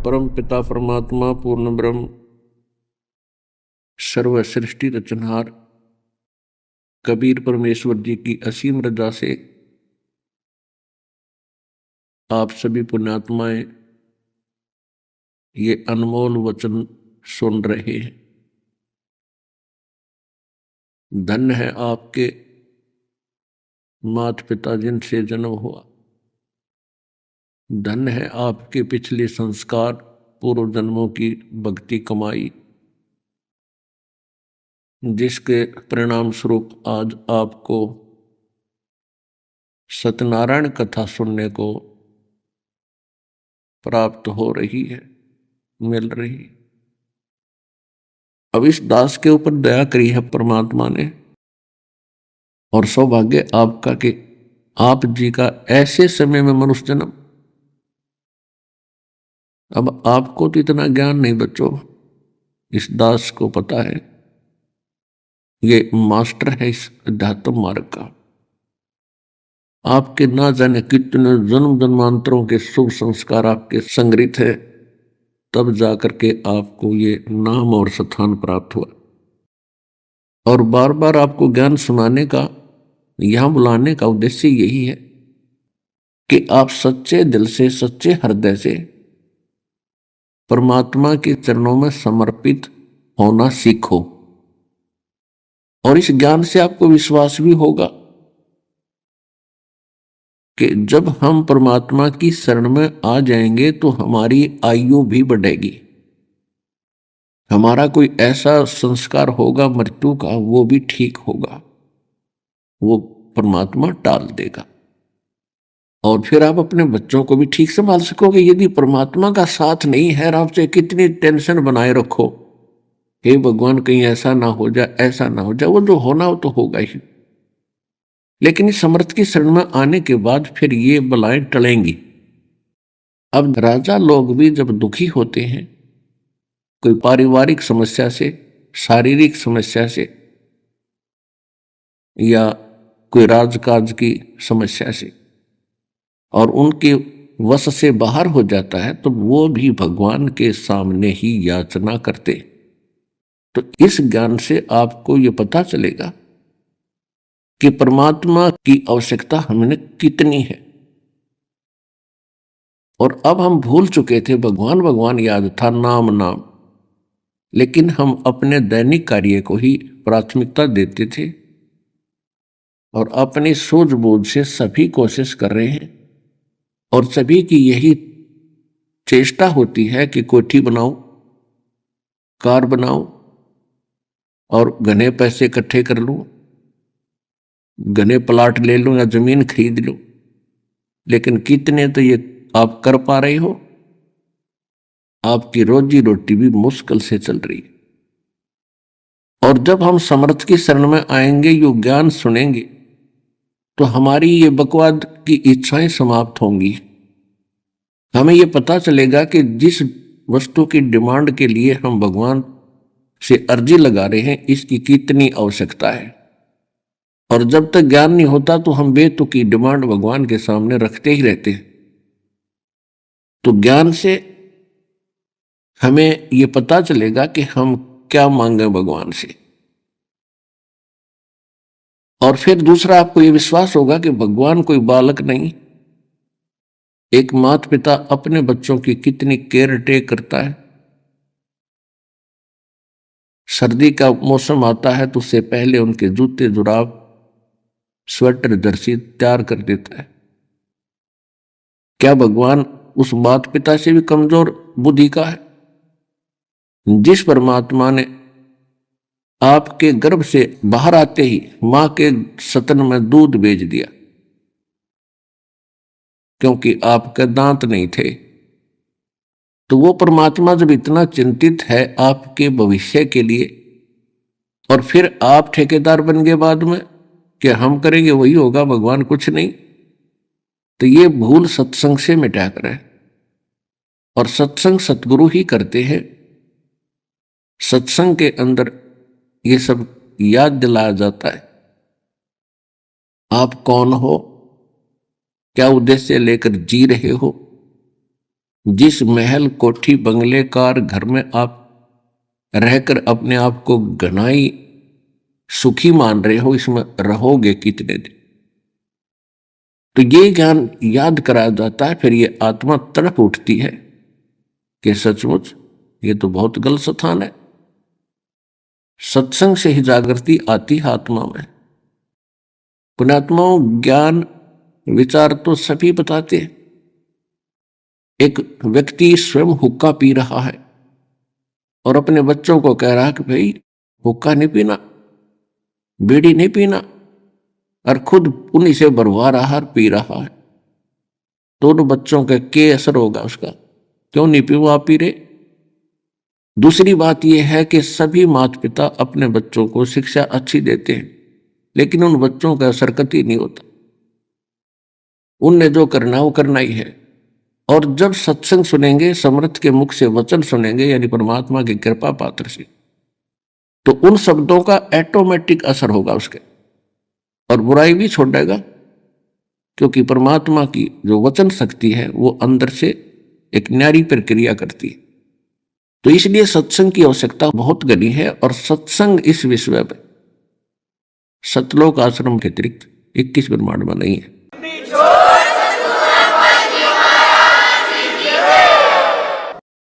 Speaker 4: परम पिता परमात्मा पूर्ण ब्रह्म सर्व सृष्टि रचनहार कबीर परमेश्वर जी की असीम रजा से आप सभी पुण्यात्माएं ये अनमोल वचन सुन रहे हैं। धन्य है आपके माता पिता जिनसे जन्म हुआ। धन्य है आपके पिछले संस्कार, पूर्व जन्मों की भक्ति कमाई, जिसके परिणाम स्वरूप आज आपको सत्यनारायण कथा सुनने को प्राप्त हो रही है, मिल रही। अब इस दास के ऊपर दया करी है परमात्मा ने, और सौभाग्य आपका कि आप जी का ऐसे समय में मनुष्य जन्म। अब आपको तो इतना ज्ञान नहीं बच्चों, इस दास को पता है ये मास्टर है इस अध्यात्म मार्ग का। आपके ना जाने कितने जन्म जन्मांतरों के शुभ संस्कार आपके संग्रहित है, तब जाकर के आपको ये नाम और स्थान प्राप्त हुआ। और बार बार आपको ज्ञान सुनाने का, यहां बुलाने का उद्देश्य यही है कि आप सच्चे दिल से, सच्चे हृदय से परमात्मा के चरणों में समर्पित होना सीखो। और इस ज्ञान से आपको विश्वास भी होगा कि जब हम परमात्मा की शरण में आ जाएंगे तो हमारी आयु भी बढ़ेगी।
Speaker 3: हमारा कोई ऐसा संस्कार होगा मृत्यु का, वो भी ठीक होगा, वो परमात्मा टाल देगा। और फिर आप अपने बच्चों को भी ठीक संभाल सकोगे। यदि परमात्मा का साथ नहीं है, आपसे कितनी टेंशन बनाए रखो, हे भगवान कहीं ऐसा ना हो जाए, ऐसा ना हो जाए, वो जो होना वो तो होगा ही। लेकिन इस समर्थ की शरण में आने के बाद फिर ये बलाएं टलेंगी। अब राजा लोग भी जब दुखी होते हैं, कोई पारिवारिक समस्या से, शारीरिक समस्या से, या कोई राजकाज की समस्या से, और उनके वश से बाहर हो जाता है, तो वो भी भगवान के सामने ही याचना करते। तो इस ज्ञान से आपको ये पता चलेगा कि परमात्मा की आवश्यकता हमें कितनी है। और अब हम भूल चुके थे, भगवान भगवान याद था, नाम नाम, लेकिन हम अपने दैनिक कार्य को ही प्राथमिकता देते थे और अपनी सूझबूझ से सभी कोशिश कर रहे हैं। और सभी की यही चेष्टा होती है कि कोठी बनाऊं, कार बनाऊं और घने पैसे इकट्ठे कर लूं, घने प्लाट ले लूं या जमीन खरीद लूं। लेकिन कितने तो ये आप कर पा रहे हो? आपकी रोजी रोटी भी मुश्किल से चल रही है। और जब हम समर्थ की शरण में आएंगे, यो ज्ञान सुनेंगे, तो हमारी ये बकवाद की इच्छाएं समाप्त होंगी। हमें ये पता चलेगा कि जिस वस्तु की डिमांड के लिए हम भगवान से अर्जी लगा रहे हैं, इसकी कितनी आवश्यकता है। और जब तक ज्ञान नहीं होता तो हम बेतुकी डिमांड भगवान के सामने रखते ही रहते हैं। तो ज्ञान से हमें ये पता चलेगा कि हम क्या मांगे भगवान से। और फिर दूसरा, आपको ये विश्वास होगा कि भगवान कोई बालक नहीं। एक माता पिता अपने बच्चों की कितनी केयर टेक करता है। सर्दी का मौसम आता है तो उससे पहले उनके जूते जुराब, स्वेटर, जर्सी तैयार कर देता है। क्या भगवान उस माता पिता से भी कमजोर बुद्धि का है? जिस परमात्मा ने आपके गर्भ से बाहर आते ही मां के स्तन में दूध भेज दिया, क्योंकि आपके दांत नहीं थे, तो वो परमात्मा जब इतना चिंतित है आपके भविष्य के लिए, और फिर आप ठेकेदार बन गए बाद में, कि हम करेंगे वही होगा, भगवान कुछ नहीं, तो ये भूल सत्संग से मिटा कर है। और सत्संग सतगुरु ही करते हैं। सत्संग के अंदर ये सब याद दिलाया जाता है। आप कौन हो, क्या उद्देश्य लेकर जी रहे हो। जिस महल, कोठी, बंगले, कार, घर में आप रहकर अपने आप को घनाई सुखी मान रहे हो, इसमें रहोगे कितने दिन। तो ये ज्ञान याद कराया जाता है। फिर ये आत्मा तड़प उठती है कि सचमुच ये तो बहुत गलत स्थान है। सत्संग से ही जागृति आती है आत्मा में। पुण्यात्माओं, ज्ञान विचार तो सभी बताते हैं। एक व्यक्ति स्वयं हुक्का पी रहा है और अपने बच्चों को कह रहा है कि भाई हुक्का नहीं पीना, बीड़ी नहीं पीना, और खुद उन्हीं से भरवा रहा है, पी रहा है। दोनों बच्चों का क्या असर होगा उसका? क्यों नहीं पी, वो आप पी रहे। दूसरी बात यह है कि सभी माता पिता अपने बच्चों को शिक्षा अच्छी देते हैं, लेकिन उन बच्चों का असर कतई नहीं होता। उनने जो करना वो करना ही है। और जब सत्संग सुनेंगे, समर्थ के मुख से वचन सुनेंगे, यानी परमात्मा की कृपा पात्र से, तो उन शब्दों का ऑटोमेटिक असर होगा उसके, और बुराई भी छोड़ेगा, क्योंकि परमात्मा की जो वचन शक्ति है वो अंदर से एक न्यारी प्रक्रिया करती है। तो इसलिए सत्संग की आवश्यकता बहुत घनी है। और सत्संग इस विश्व में सतलोक आश्रम के अतिरिक्त 21 ब्रह्मांड में नहीं है।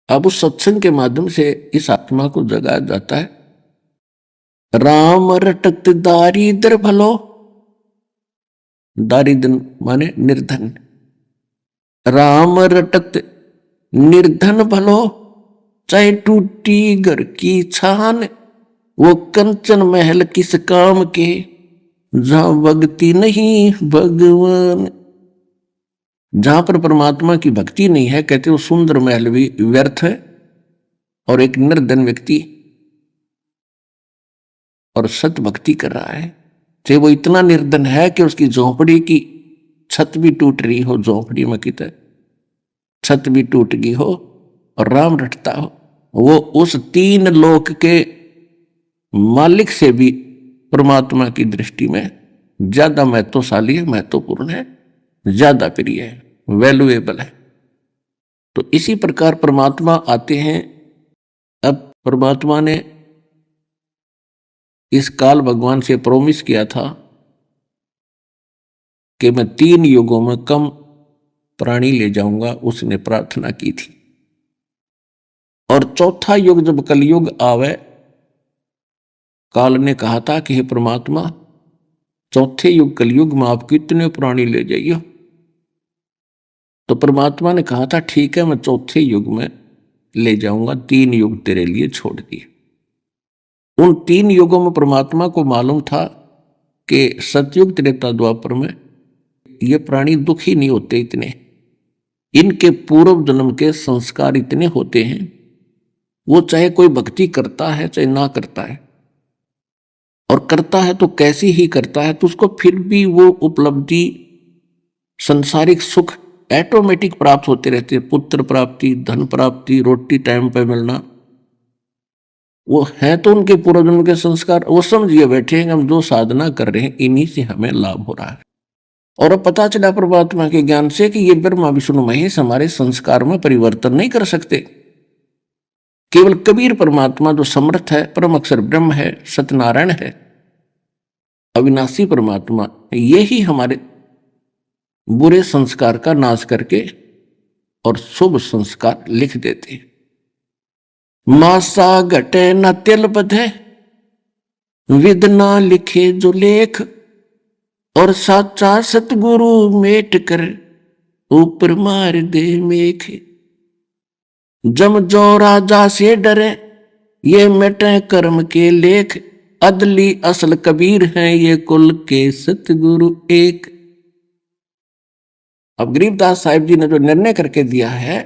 Speaker 3: अब उस सत्संग के माध्यम से इस आत्मा को जगाया जाता है। राम रटत दारिद्र भलो, दारिद्र माने निर्धन, राम रटत निर्धन भलो, चाहे टूटी घर की छान, वो कंचन महल किस काम के, जहां भक्ति नहीं भगवान। जहां पर परमात्मा की भक्ति नहीं है, कहते वो सुंदर महल भी व्यर्थ है, और एक निर्धन व्यक्ति और सत भक्ति कर रहा है, चाहे वो इतना निर्धन है कि उसकी झोंपड़ी की छत भी टूट रही हो, झोंपड़ी में की छत भी टूट गई हो और राम रटता हो, वो उस 3 लोक के मालिक से भी परमात्मा की दृष्टि में ज्यादा महत्वशाली है, महत्वपूर्ण है, ज्यादा प्रिय है, वैल्यूएबल है। तो इसी प्रकार परमात्मा आते हैं। अब परमात्मा ने इस काल भगवान से प्रॉमिस किया था कि मैं 3 युगों में कम प्राणी ले जाऊंगा, उसने प्रार्थना की थी। और चौथा युग जब कलयुग आवे, काल ने कहा था कि हे परमात्मा, चौथे युग कलयुग में आप कितने प्राणी ले जाइए। तो परमात्मा ने कहा था ठीक है, मैं चौथे युग में ले जाऊंगा, 3 युग तेरे लिए छोड़ दिए। उन 3 युगों में परमात्मा को मालूम था कि सतयुग त्रेता द्वापर में ये प्राणी दुखी नहीं होते इतने, इनके पूर्व जन्म के संस्कार इतने होते हैं, वो चाहे कोई भक्ति करता है चाहे ना करता है, और करता है तो कैसी ही करता है, तो उसको फिर भी वो उपलब्धि, संसारिक सुख ऑटोमेटिक प्राप्त होते रहते हैं। पुत्र प्राप्ति, धन प्राप्ति, रोटी टाइम पे मिलना, वो है तो उनके पूर्व जन्म के संस्कार। वो समझिए बैठे हैं हम जो साधना कर रहे हैं इन्हीं से हमें लाभ हो रहा है। और अब पता चला परमात्मा के ज्ञान से कि ये ब्रह्मा विष्णु महेश हमारे संस्कार में परिवर्तन नहीं कर सकते। केवल कबीर परमात्मा जो समर्थ है, परम अक्षर ब्रह्म है, सत्यनारायण है, अविनाशी परमात्मा, यही हमारे बुरे संस्कार का नाश करके और शुभ संस्कार लिख देते हैं। मासा घटे न तिल बधे, विद ना लिखे जो लेख, और साचा सतगुरु मेट कर ऊपर मार दे मेख। जम जो राजा से डरे, ये मिटे कर्म के लेख, अदली असल कबीर हैं ये कुल के सतगुरु एक। अब गरीबदास साहिब जी ने जो निर्णय करके दिया है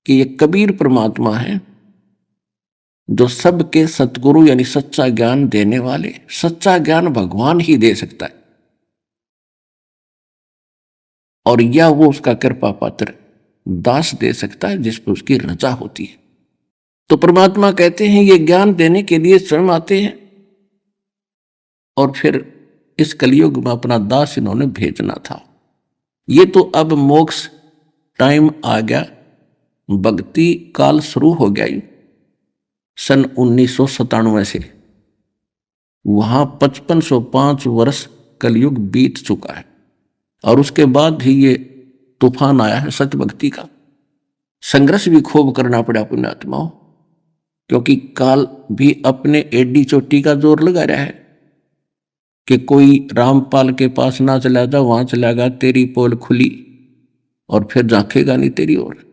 Speaker 3: कि ये कबीर परमात्मा है जो सबके सतगुरु यानी सच्चा ज्ञान देने वाले, सच्चा ज्ञान भगवान ही दे सकता है, और या वो उसका कृपा पात्र दास दे सकता है जिस पर उसकी रजा होती है। तो परमात्मा कहते हैं ये ज्ञान देने के लिए स्वयं आते हैं, और फिर इस कलयुग में अपना दास इन्होंने भेजना था। ये तो अब मोक्ष टाइम आ गया, भक्ति काल शुरू हो गया। सन 1997 से वहां 5505 वर्ष कलयुग बीत चुका है, और उसके बाद ही ये तूफान आया है सत्य भक्ति का। संघर्ष भी खूब करना पड़ा पुण्यात्माओं, क्योंकि काल भी अपने एडी चोटी का जोर लगा रहा है कि कोई रामपाल के पास ना चला जा, वहां चलेगा तेरी पोल खुली और फिर झांकेगा नहीं तेरी ओर।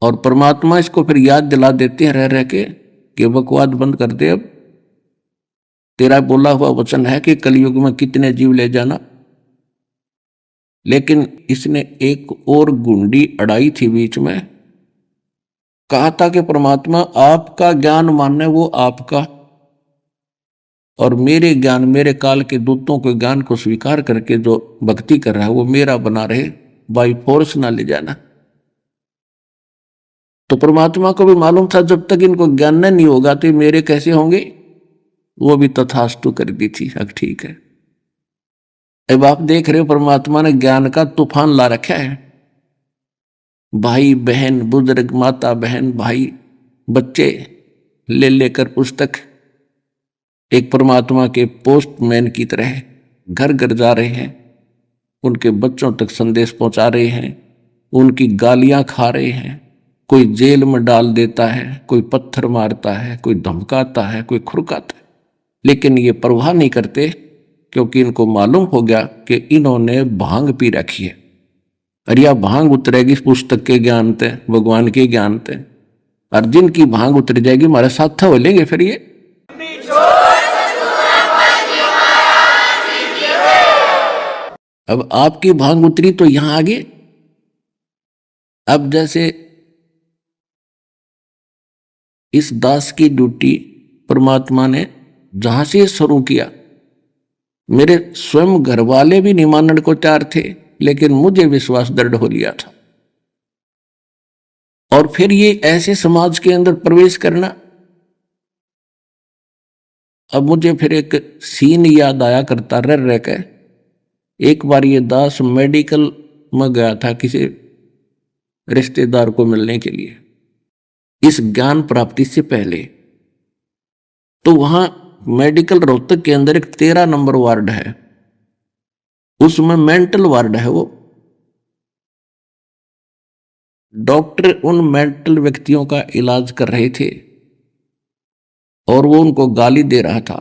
Speaker 3: और परमात्मा इसको फिर याद दिला देते हैं रह रह के कि बकवाद बंद कर दे, अब तेरा बोला हुआ वचन है कि कलयुग में कितने जीव ले जाना। लेकिन इसने एक और गुंडी अड़ाई थी बीच में, कहा था कि परमात्मा आपका ज्ञान मानने वो आपका, और मेरे ज्ञान, मेरे काल के दूतों के ज्ञान को स्वीकार करके जो भक्ति कर रहा है वो मेरा बना रहे, बाई फोर्स ना ले जाना। तो परमात्मा को भी मालूम था जब तक इनको ज्ञान नहीं होगा तो मेरे कैसे होंगे, वो भी तथास्तु कर दी थी। अब ठीक है, अब आप देख रहे हो परमात्मा ने ज्ञान का तूफान ला रखा है। भाई बहन, बुजुर्ग, माता बहन, भाई बच्चे ले लेकर पुस्तक एक परमात्मा के पोस्टमैन की तरह घर घर जा रहे हैं, उनके बच्चों तक संदेश पहुंचा रहे हैं, उनकी गालियां खा रहे हैं। कोई जेल में डाल देता है, कोई पत्थर मारता है, कोई धमकाता है, कोई खुरकाता है, लेकिन ये परवाह नहीं करते, क्योंकि इनको मालूम हो गया कि इन्होंने भांग पी रखी है। अरे या भांग उतरेगी पुस्तक के ज्ञान ते, भगवान के ज्ञान ते, और जिनकी भांग उतर जाएगी हमारे साथ था वो लेंगे फिर ये। अब आपकी भांग उतरी तो यहां आगे, अब जैसे इस दास की ड्यूटी परमात्मा ने जहां से शुरू किया, मेरे स्वयं घर वाले भी नहीं मानने को तैयार थे, लेकिन मुझे विश्वास दृढ़ हो लिया था। और फिर ये ऐसे समाज के अंदर प्रवेश करना, अब मुझे फिर एक सीन याद आया करता रह के। एक बार ये दास मेडिकल में गया था किसी रिश्तेदार को मिलने के लिए, इस ज्ञान प्राप्ति से पहले। तो वहां मेडिकल रोहतक के अंदर एक 13 नंबर वार्ड है, उसमें मेंटल वार्ड है। वो डॉक्टर उन मेंटल व्यक्तियों का इलाज कर रहे थे और वो उनको गाली दे रहा था,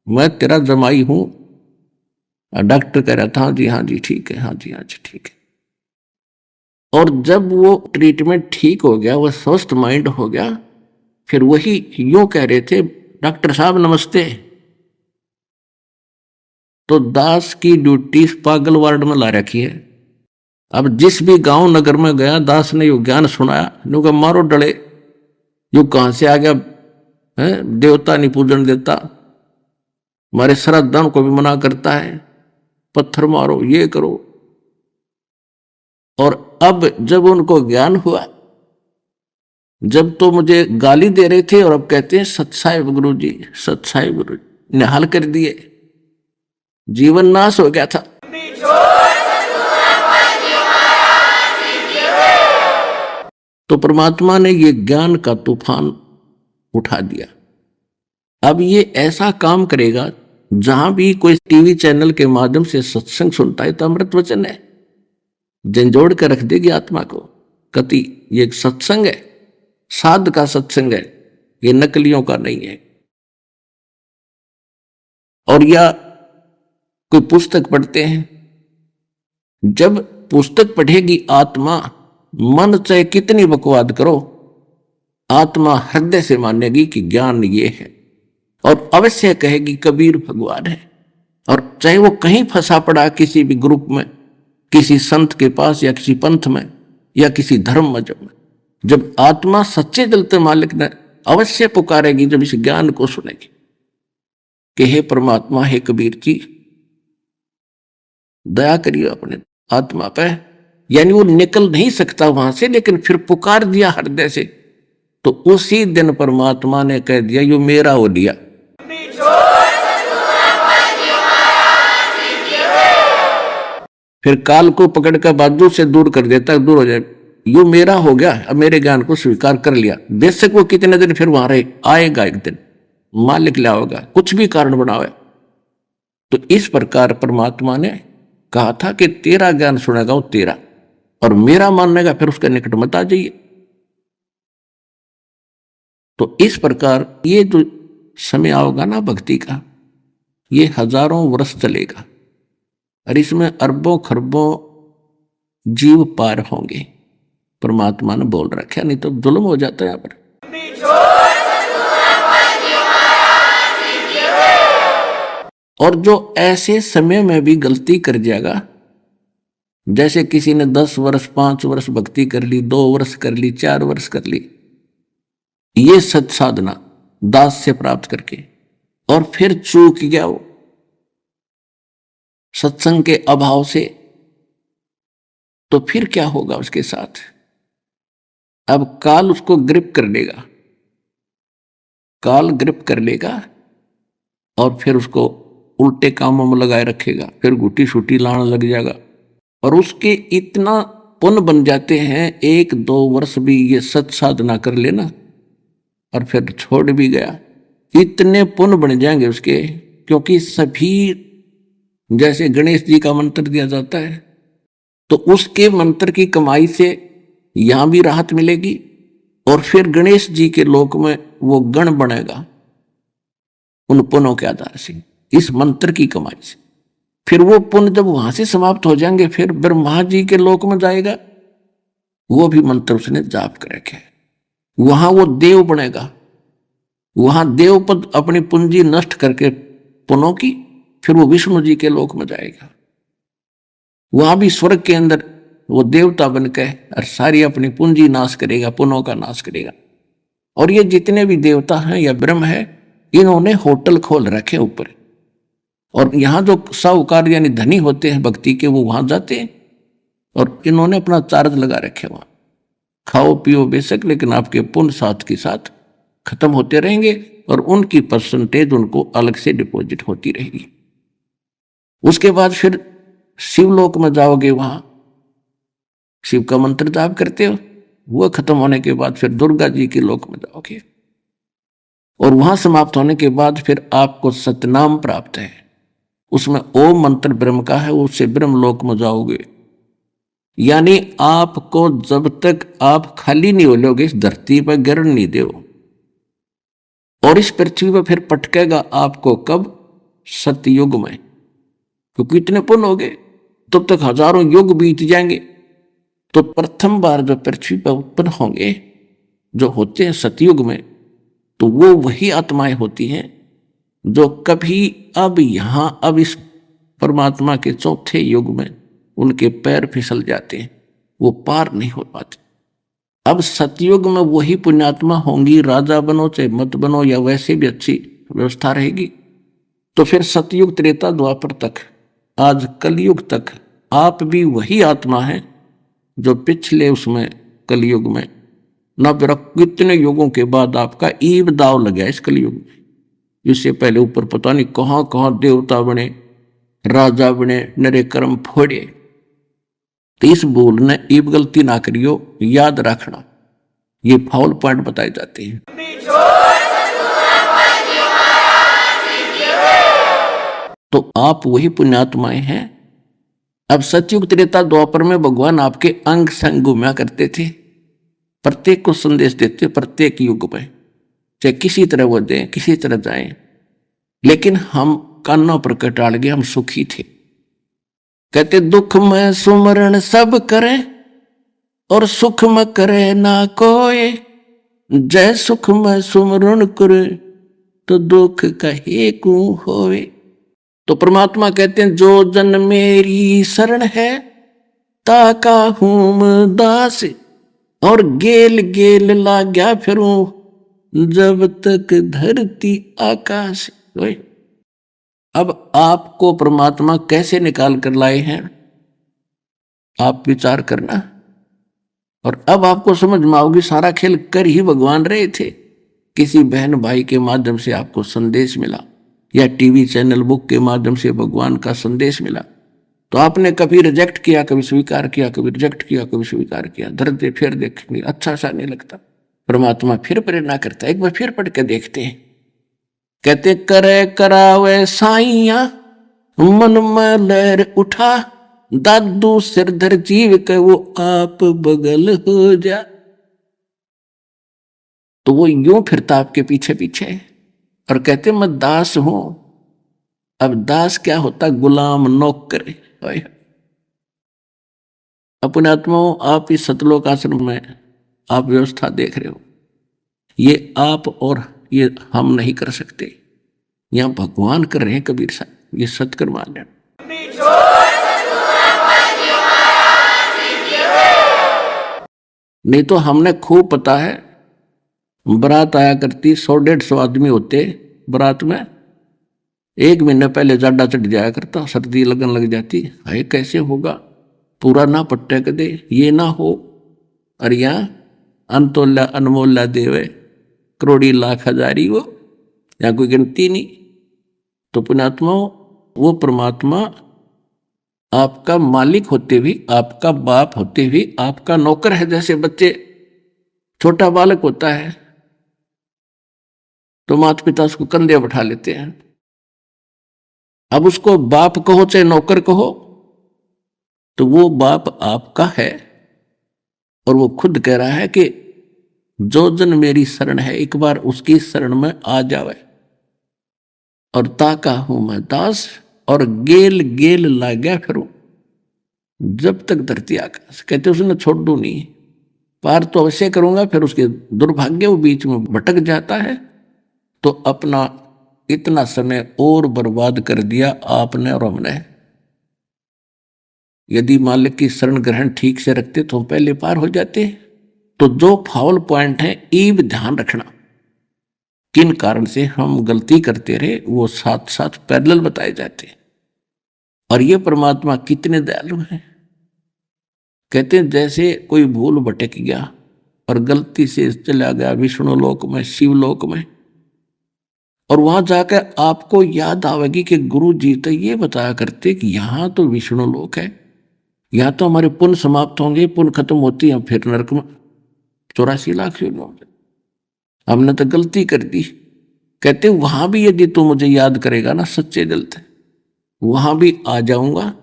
Speaker 3: मैं तेरा जमाई हूं। डॉक्टर कह रहा था हाँ जी ठीक है, हाँ जी ठीक है। और जब वो ट्रीटमेंट ठीक हो गया, वो स्वस्थ माइंड हो गया, फिर वही यूं कह रहे थे डॉक्टर साहब नमस्ते। तो दास की ड्यूटी पागल वार्ड में ला रखी है। अब जिस भी गांव नगर में गया, दास ने यो ज्ञान सुनाया, नुका मारो डले, यो कहां से आ गया है, देवता नहीं पूजन देता, हमारे श्राद्धान को भी मना करता है, पत्थर मारो ये करो। और अब जब उनको ज्ञान हुआ, जब तो मुझे गाली दे रहे थे और अब कहते हैं सत्साहिब गुरु जी, सत्साहिब गुरु जी, निहाल कर दिए, जीवन नाश हो गया था। तो परमात्मा ने ये ज्ञान का तूफान उठा दिया। अब ये ऐसा काम करेगा, जहां भी कोई टीवी चैनल के माध्यम से सत्संग सुनता है तो अमृत वचन है, झंझोड़ कर रख देगी आत्मा को। कति ये एक सत्संग है, साध का सत्संग है, ये नकलियों का नहीं है। और या कोई पुस्तक पढ़ते हैं, जब पुस्तक पढ़ेगी आत्मा, मन चाहे कितनी बकवाद करो, आत्मा हृदय से मानेगी कि ज्ञान ये है, और अवश्य कहेगी कबीर भगवान है। और चाहे वो कहीं फंसा पड़ा किसी भी ग्रुप में, किसी संत के पास, या किसी पंथ में, या किसी धर्म मजहब में, जब आत्मा सच्चे दिल से मालिक ने अवश्य पुकारेगी, जब इस ज्ञान को सुनेगी कि हे परमात्मा, हे कबीर जी दया करिए अपने आत्मा पे। यानी वो निकल नहीं सकता वहां से, लेकिन फिर पुकार दिया हृदय से, तो उसी दिन परमात्मा ने कह दिया यो मेरा हो लिया। फिर काल को पकड़ कर बाजू से दूर कर देता, दूर हो जाए, यो मेरा हो गया, अब मेरे ज्ञान को स्वीकार कर लिया। बेशक वो कितने दिन फिर वहां रहे, आएगा एक दिन, मालिक लिया होगा, कुछ भी कारण बनावे। तो इस प्रकार परमात्मा ने कहा था कि तेरा ज्ञान सुनेगा वो तेरा, और मेरा मानने का फिर उसके निकट मत आ जाइए। तो इस प्रकार ये जो समय आओगा ना भक्ति का, ये हजारों वर्ष चलेगा, और इसमें अरबों खरबों जीव पार होंगे। परमात्मा ने बोल रखा, नहीं तो जुल्म हो जाता है यहाँ पर। और जो ऐसे समय में भी गलती कर जाएगा, जैसे किसी ने 10 वर्ष 5 वर्ष भक्ति कर ली, 2 वर्ष कर ली, 4 वर्ष कर ली, ये सत साधना दास से प्राप्त करके, और फिर चूक गया वो सत्संग के अभाव से, तो फिर क्या होगा उसके साथ? अब काल उसको ग्रिप कर लेगा, काल ग्रिप कर लेगा, और फिर उसको उल्टे कामों में लगाए रखेगा, फिर गुटी शुटी लाने लग जाएगा, और उसके इतना पुण्य बन जाते हैं, 1-2 वर्ष भी ये सत साधना कर लेना और फिर छोड़ भी गया, इतने पुण्य बन जाएंगे उसके। क्योंकि सभी, जैसे गणेश जी का मंत्र दिया जाता है, तो उसके मंत्र की कमाई से यहां भी राहत मिलेगी, और फिर गणेश जी के लोक में वो गण बनेगा उन पुण्यों के आधार से, इस मंत्र की कमाई से। फिर वो पुण्य जब वहां से समाप्त हो जाएंगे, फिर ब्रह्मा जी के लोक में जाएगा, वो भी मंत्र उसने जाप कर रखे। वहां वो देव बनेगा, वहां देव पद अपनी पूंजी नष्ट करके पुनः की, फिर वो विष्णु जी के लोक में जाएगा। वहां भी स्वर्ग के अंदर वो देवता बनकर और सारी अपनी पूंजी नाश करेगा, पुनः का नाश करेगा। और ये जितने भी देवता हैं या ब्रह्म है, इन्होंने होटल खोल रखे ऊपर, और यहां जो साहूकार यानी धनी होते हैं भक्ति के, वो वहां जाते हैं और इन्होंने अपना चार्ज लगा रखे वहां। खाओ पियो बेशक, लेकिन आपके पुण्य साथ के साथ खत्म होते रहेंगे और उनकी परसेंटेज उनको अलग से डिपॉजिट होती रहेगी। उसके बाद फिर शिवलोक में जाओगे, वहां शिव का मंत्र जाप करते हो, वो खत्म होने के बाद फिर दुर्गा जी के लोक में जाओगे, और वहां समाप्त होने के बाद फिर आपको सतनाम प्राप्त है। उसमें ओम मंत्र ब्रह्म का है, उससे ब्रह्म लोक में जाओगे। यानी आपको जब तक आप खाली नहीं हो लोगे, इस धरती पर गिरन नहीं दो, और इस पृथ्वी पर फिर पटकेगा आपको कब? सतयुग में। क्योंकि इतने पुण्य हो गए, तब तक हजारों युग बीत जाएंगे। तो प्रथम बार जो पृथ्वी पर उत्पन्न होंगे, जो होते हैं सतयुग में, तो वो वही आत्माएं होती हैं जो कभी अब यहां अब इस परमात्मा के चौथे युग में उनके पैर फिसल जाते हैं, वो पार नहीं हो पाते। अब सतयुग में वही पुण्यात्मा होंगी, राजा बनो चाहे मत बनो, या वैसे भी अच्छी व्यवस्था रहेगी। तो फिर सतयुग त्रेता द्वापर तक, आज कलयुग तक आप भी वही आत्मा है जो पिछले उसमें कलयुग में न कितने युगों के बाद आपका ईब दाव लगा इस कलयुग में। इससे पहले ऊपर पता नहीं कहां कहां देवता बने, राजा बने, नरे कर्म फोड़े। तो इस भूल ने ईब गलती ना करियो, याद रखना, ये फाउल पॉइंट बताए जाते हैं। तो आप वही पुण्यात्माएं हैं। अब सतयुग त्रेता द्वापर में भगवान आपके अंग संग घूमा करते थे, प्रत्येक को संदेश देते, प्रत्येक युग में चाहे किसी तरह वो दें, किसी तरह जाएं। लेकिन हम कानों पर कटाल गए, हम सुखी थे। कहते दुख में सुमरण सब करे और सुख में करे ना कोई, जय सुख में सुमरण करे तो दुख कहे को होवे। तो परमात्मा कहते हैं जो जन मेरी शरण है ताका हूम दास, और गेल गेल लाग्या फिरूं जब तक धरती आकाश। अब आपको परमात्मा कैसे निकाल कर लाए हैं, आप विचार करना। और अब आपको समझ में आओगी सारा खेल कर ही भगवान रहे थे। किसी बहन भाई के माध्यम से आपको संदेश मिला, या टीवी चैनल बुक के माध्यम से भगवान का संदेश मिला, तो आपने कभी रिजेक्ट किया, कभी स्वीकार किया, कभी रिजेक्ट किया, कभी स्वीकार किया। धरते फिर देखने अच्छा सा नहीं लगता, परमात्मा फिर प्रेरणा करता है, एक बार फिर पढ़ के देखते हैं। कहते करे करावे साइया मन में लहर उठा, दादू सिरधर जीव के वो आप बगल हो जा। तो वो यूं फिरता आपके पीछे पीछे और कहते मैं दास हूं। अब दास क्या होता? गुलाम, नौकर। अपने आत्माओं, आप इस सतलोक आश्रम में आप व्यवस्था देख रहे हो, ये आप और ये हम नहीं कर सकते, यहां भगवान कर रहे हैं। कबीर साहब ये सत्कर मान लेना। नहीं तो हमने खूब पता है, बारात आया करती, 100-150 आदमी होते बारात में, 1 महीने पहले जाडा चढ़ जाया करता, सर्दी लगन लग जाती। हाय कैसे होगा, पूरा ना पट्टे कदे, ये ना हो। और यहाँ अंतोल्ला अनमोल्ला देवे, करोड़ी लाख हजारी वो, यहाँ कोई गिनती नहीं। तो पुण्यात्मा, वो परमात्मा आपका मालिक होते हुए, आपका बाप होते हुए आपका नौकर है। जैसे बच्चे, छोटा बालक होता है तो माता पिता उसको कंधे बैठा लेते हैं। अब उसको बाप कहो चाहे नौकर कहो, तो वो बाप आपका है। और वो खुद कह रहा है कि जो जन मेरी शरण है, एक बार उसकी शरण में आ जावे। और ताका हूं मैं दास, और गेल गेल ला गया फिरूं जब तक धरती आकाश। कहते उसने छोड़ दू नहीं, पार तो अवश्य करूंगा, फिर उसके दुर्भाग्य वो बीच में भटक जाता है, तो अपना इतना समय और बर्बाद कर दिया आपने और हमने। यदि मालिक की शरण ग्रहण ठीक से रखते तो हम पहले पार हो जाते। तो जो फाउल पॉइंट है, ईब ध्यान रखना, किन कारण से हम गलती करते रहे, वो साथ साथ पैरेलल बताए जाते हैं। और ये परमात्मा कितने दयालु हैं। कहते हैं जैसे कोई भूल भटक गया और गलती से चला गया विष्णु लोक में, शिवलोक में, और वहां जाकर आपको याद आवेगी कि गुरु जी तो ये बताया करते कि यहां तो विष्णु लोक है, यहां तो हमारे पुण्य समाप्त होंगे, पुण्य खत्म होती है, फिर नरक में 84 लाख योनियों में, हमने तो गलती कर दी। कहते वहां भी यदि तू मुझे याद करेगा ना सच्चे दिल से, वहां भी आ जाऊंगा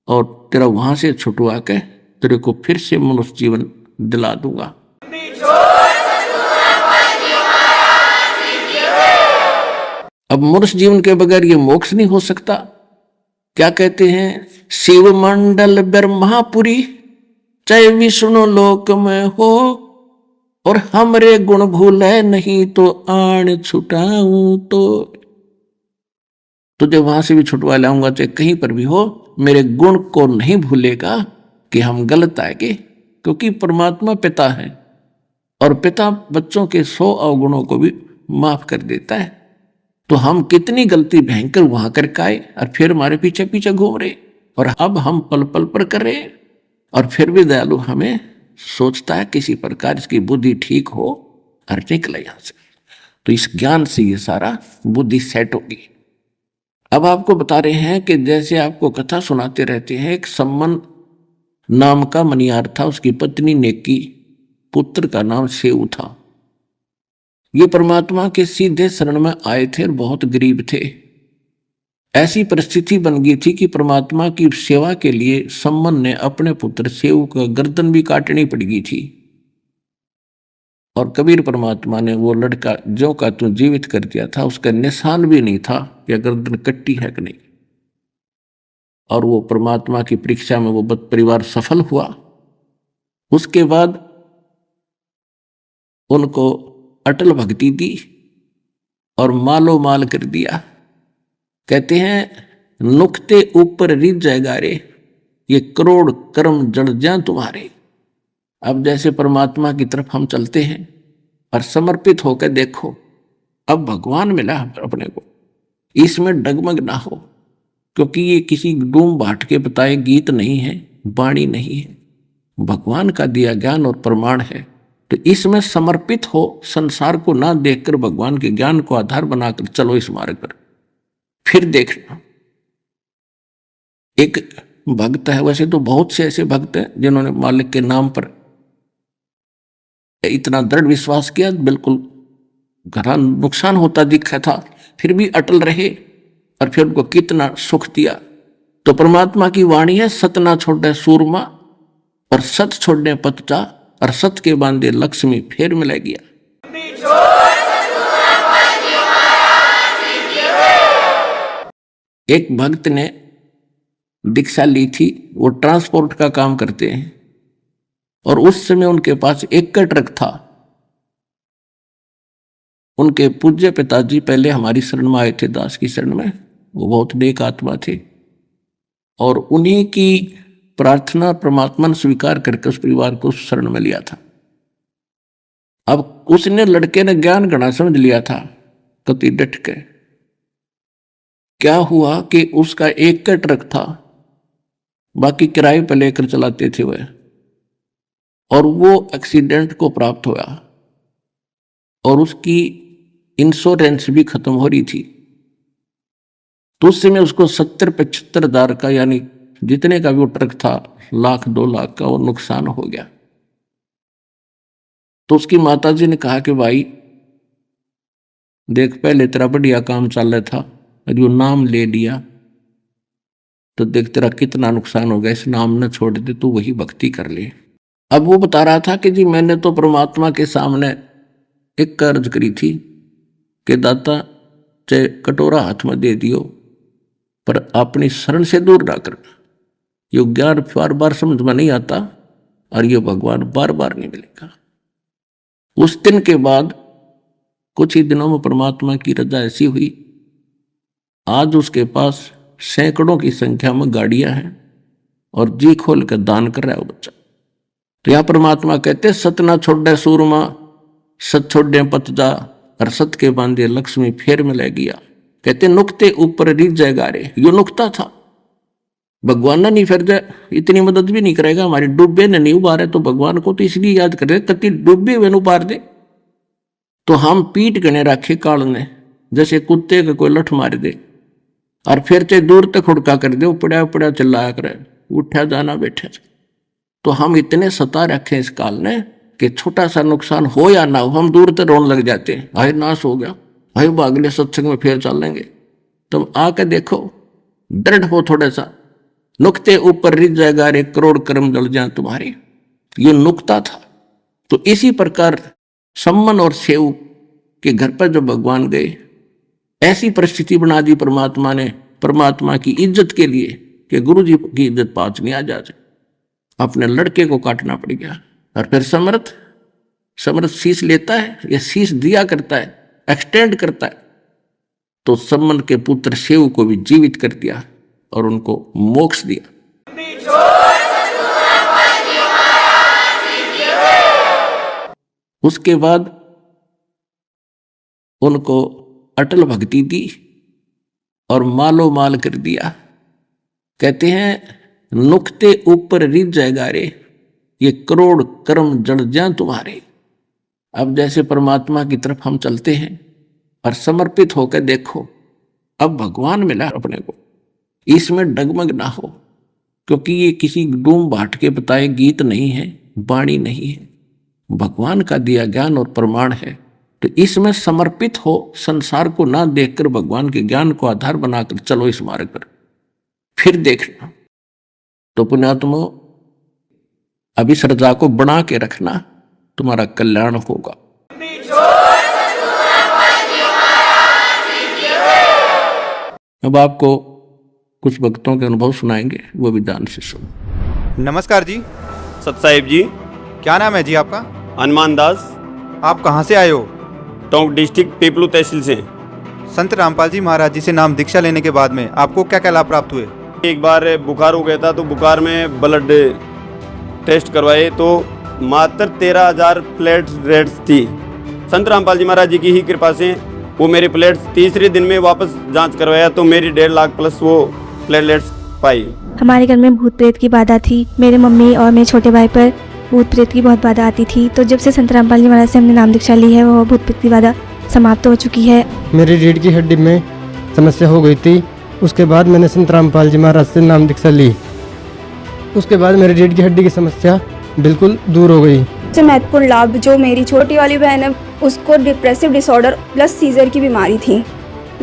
Speaker 3: और तेरा वहां से छुटवा के तेरे को फिर से मनुष्य जीवन दिला दूंगा। अब मनुष्य जीवन के बगैर ये मोक्ष नहीं हो सकता। क्या कहते हैं, शिव मंडल ब्रह्मापुरी चाहे विष्णु लोक में हो, और हमरे गुण भूले नहीं तो आण छुटाऊं तो तुझे वहां से भी छुटवा लाऊंगा, चाहे कहीं पर भी हो, मेरे गुण को नहीं भूलेगा कि हम गलत आएंगे, क्योंकि परमात्मा पिता है और पिता बच्चों के 100 अवगुणों को भी माफ कर देता है। तो हम कितनी गलती भयंकर वहां करके आए और फिर हमारे पीछे पीछे घूम रहे, और अब हम पल पल पर कर रहे, और फिर भी दयालु हमें सोचता है किसी प्रकार इसकी बुद्धि ठीक हो और निकले यहां से। तो इस ज्ञान से ये सारा बुद्धि सेट होगी। अब आपको बता रहे हैं कि जैसे आपको कथा सुनाते रहते हैं, एक सम्मन नाम का मनियार था, उसकी पत्नी नेकी, पुत्र का नाम सेऊ था। ये परमात्मा के सीधे शरण में आए थे और बहुत गरीब थे। ऐसी परिस्थिति बन गई थी कि परमात्मा की सेवा के लिए सम्मन ने अपने पुत्र सेऊ का गर्दन भी काटनी पड़ गई थी। और कबीर परमात्मा ने वो लड़का जो का तू जीवित कर दिया था, उसका निशान भी नहीं था कि गर्दन कट्टी है कि नहीं। और वो परमात्मा की परीक्षा में वो परिवार सफल हुआ। उसके बाद उनको अटल भक्ति दी और मालो माल कर दिया। कहते हैं नुक्ते ऊपर रिझ जाएगा रे, ये करोड़ कर्म जड़ जाएं तुम्हारे। अब जैसे परमात्मा की तरफ हम चलते हैं और समर्पित होकर देखो, अब भगवान मिला अपने को, इसमें डगमग ना हो, क्योंकि ये किसी डूम बाट के बताए गीत नहीं है, वाणी नहीं है, भगवान का दिया ज्ञान और प्रमाण है। तो इसमें समर्पित हो, संसार को ना देखकर भगवान के ज्ञान को आधार बनाकर चलो इस मार्ग पर। फिर देखना, एक भक्त है, वैसे तो बहुत से ऐसे भक्त हैं जिन्होंने मालिक के नाम पर इतना दृढ़ विश्वास किया, बिल्कुल घना नुकसान होता दिखा था, फिर भी अटल रहे और फिर उनको कितना सुख दिया। तो परमात्मा की वाणी है, सत ना छोड़े सूरमा और सत छोड़ने पतचा, और सत के बांधे लक्ष्मी फिर मिलेगी। एक भक्त ने दीक्षा ली थी, वो ट्रांसपोर्ट का काम करते हैं, और उस समय उनके पास एक ट्रक था। उनके पूज्य पिताजी पहले हमारी शरण में आए थे, दास की शरण में, वो बहुत नेक आत्मा थे, और उन्हीं की प्रार्थना परमात्मा ने स्वीकार करके उस परिवार को शरण में लिया था। अब उसने लड़के ने ज्ञान गणा समझ लिया था, कति डट के। क्या हुआ कि उसका एक का ट्रक था, बाकी किराए पर लेकर चलाते थे वह, और वो एक्सीडेंट को प्राप्त हुआ और उसकी इंश्योरेंस भी खत्म हो रही थी। तो उस समय उसको 70-75 हज़ार का, यानी जितने का भी वो ट्रक था, 1,00,000-2 लाख का वो नुकसान हो गया। तो उसकी माताजी ने कहा कि भाई देख, पहले तेरा बढ़िया काम चल रहा था, जो नाम ले लिया तो देख तेरा कितना नुकसान हो गया, इस नाम न छोड़ दे, तू वही भक्ति कर ले। अब वो बता रहा था कि जी मैंने तो परमात्मा के सामने एक अर्ज करी थी कि दाता चाहे कटोरा हाथ में दे दियो, पर अपनी शरण से दूर ना कर। यो ज्ञान बार बार समझ में नहीं आता, और ये भगवान बार बार नहीं मिलेगा। उस दिन के बाद कुछ ही दिनों में परमात्मा की रजा ऐसी हुई, आज उसके पास सैकड़ों की संख्या में गाड़ियां हैं और जी खोल कर दान कर रहा है वो बच्चा। तो यह परमात्मा कहते सत ना छोड़े सूरमा, सत छोड़े पत जा, और सत के बांधे लक्ष्मी फेर में ले गया। कहते नुक्ते ऊपर रिझ जाएगा रे, यो नुक्ता था। भगवान ना नहीं फिर जाए, इतनी मदद भी नहीं करेगा, हमारी डूबे ने नहीं उबारे तो भगवान को तो इसलिए याद करे कति डूबे हुए उबार दे। तो हम पीठ गने रखे काल ने, जैसे कुत्ते का कोई लठ मार दे और फिर चाहे दूर तक हुड़का कर दे, उपड़ा उपड़ा चिल्लाया करे, उठा जाना बैठे। तो हम इतने सता रखे इस काल ने कि छोटा सा नुकसान हो या ना हो हम दूर तक रोने लग जाते हैं, हाय नाश हो गया, हाय अगले सत्संग में फिर चल लेंगे। तुम आके देखो, दृढ़ हो थोड़ा सा, नुक्ते ऊपर रिझ जाएगा रे, करोड़ कर्म जल जाए तुम्हारे, ये नुक्ता था। तो इसी प्रकार सम्मन और सेव के घर पर जब भगवान गए, ऐसी परिस्थिति बना दी परमात्मा ने, परमात्मा की इज्जत के लिए कि गुरु जी की इज्जत पाँच नहीं आ जाए, अपने लड़के को काटना पड़ गया। और फिर समर्थ शीश लेता है या शीश दिया करता है, एक्सटेंड करता है। तो सम्मन के पुत्र सेव को भी जीवित कर दिया और उनको मोक्ष दिया। उसके बाद उनको अटल भक्ति दी और मालो माल कर दिया। कहते हैं नुक्ते ऊपर रिझ जाएगा रे, ये करोड़ कर्म जड़ जाए तुम्हारे। अब जैसे परमात्मा की तरफ हम चलते हैं और समर्पित होकर देखो, अब भगवान मिला अपने को, इसमें डगमग ना हो, क्योंकि ये किसी डूम भाट के बताए गीत नहीं है, वाणी नहीं है, भगवान का दिया ज्ञान और प्रमाण है। तो इसमें समर्पित हो, संसार को ना देखकर भगवान के ज्ञान को आधार बनाकर चलो इस मार्ग पर, फिर देखना। तो पुण्यात्मो, अभी श्रद्धा को बना के रखना, तुम्हारा कल्याण होगा। अब आपको कुछ भक्तों के अनुभव सुनाएंगे, वो भी ध्यान से सुनो।
Speaker 9: नमस्कार जी।
Speaker 10: सत साहिब जी।
Speaker 9: क्या नाम है जी आपका?
Speaker 10: हनुमान दास।
Speaker 9: आप कहाँ से आए हो?
Speaker 10: टोंक डिस्ट्रिक्ट पीपलू तहसील से।
Speaker 9: संत रामपाल जी महाराज जी से नाम दीक्षा लेने के बाद में आपको क्या क्या लाभ प्राप्त हुए?
Speaker 10: एक बार बुखार हो गया था, तो बुखार में ब्लड टेस्ट करवाए तो मात्र 13,000 प्लेटलेट्स थी। संत रामपाल जी महाराज जी की ही कृपा से वो मेरी प्लेट्स तीसरे दिन में वापस जांच करवाया तो मेरी 1.5 लाख प्लस वो प्लेटलेट्स पाई।
Speaker 11: हमारे घर में भूत प्रेत की बाधा थी, मेरे मम्मी और मेरे छोटे भाई पर भूत प्रेत की बहुत बाधा आती थी। तो जब से संत रामपाल जी महाराज से हमने नाम दीक्षा ली है, वो भूत प्रेत की बाधा समाप्त हो चुकी है।
Speaker 12: मेरी रीढ़ की हड्डी में समस्या हो गई थी, उसके बाद मैंने संत रामपाल जी महाराज से नाम दीक्षा ली। उसके बाद मेरी रीढ़ की हड्डी की समस्या बिल्कुल दूर हो गई।
Speaker 13: सबसे महत्वपूर्ण लाभ, जो मेरी छोटी वाली बहन है उसको डिप्रेसिव डिसऑर्डर प्लस सीजर की बीमारी थी,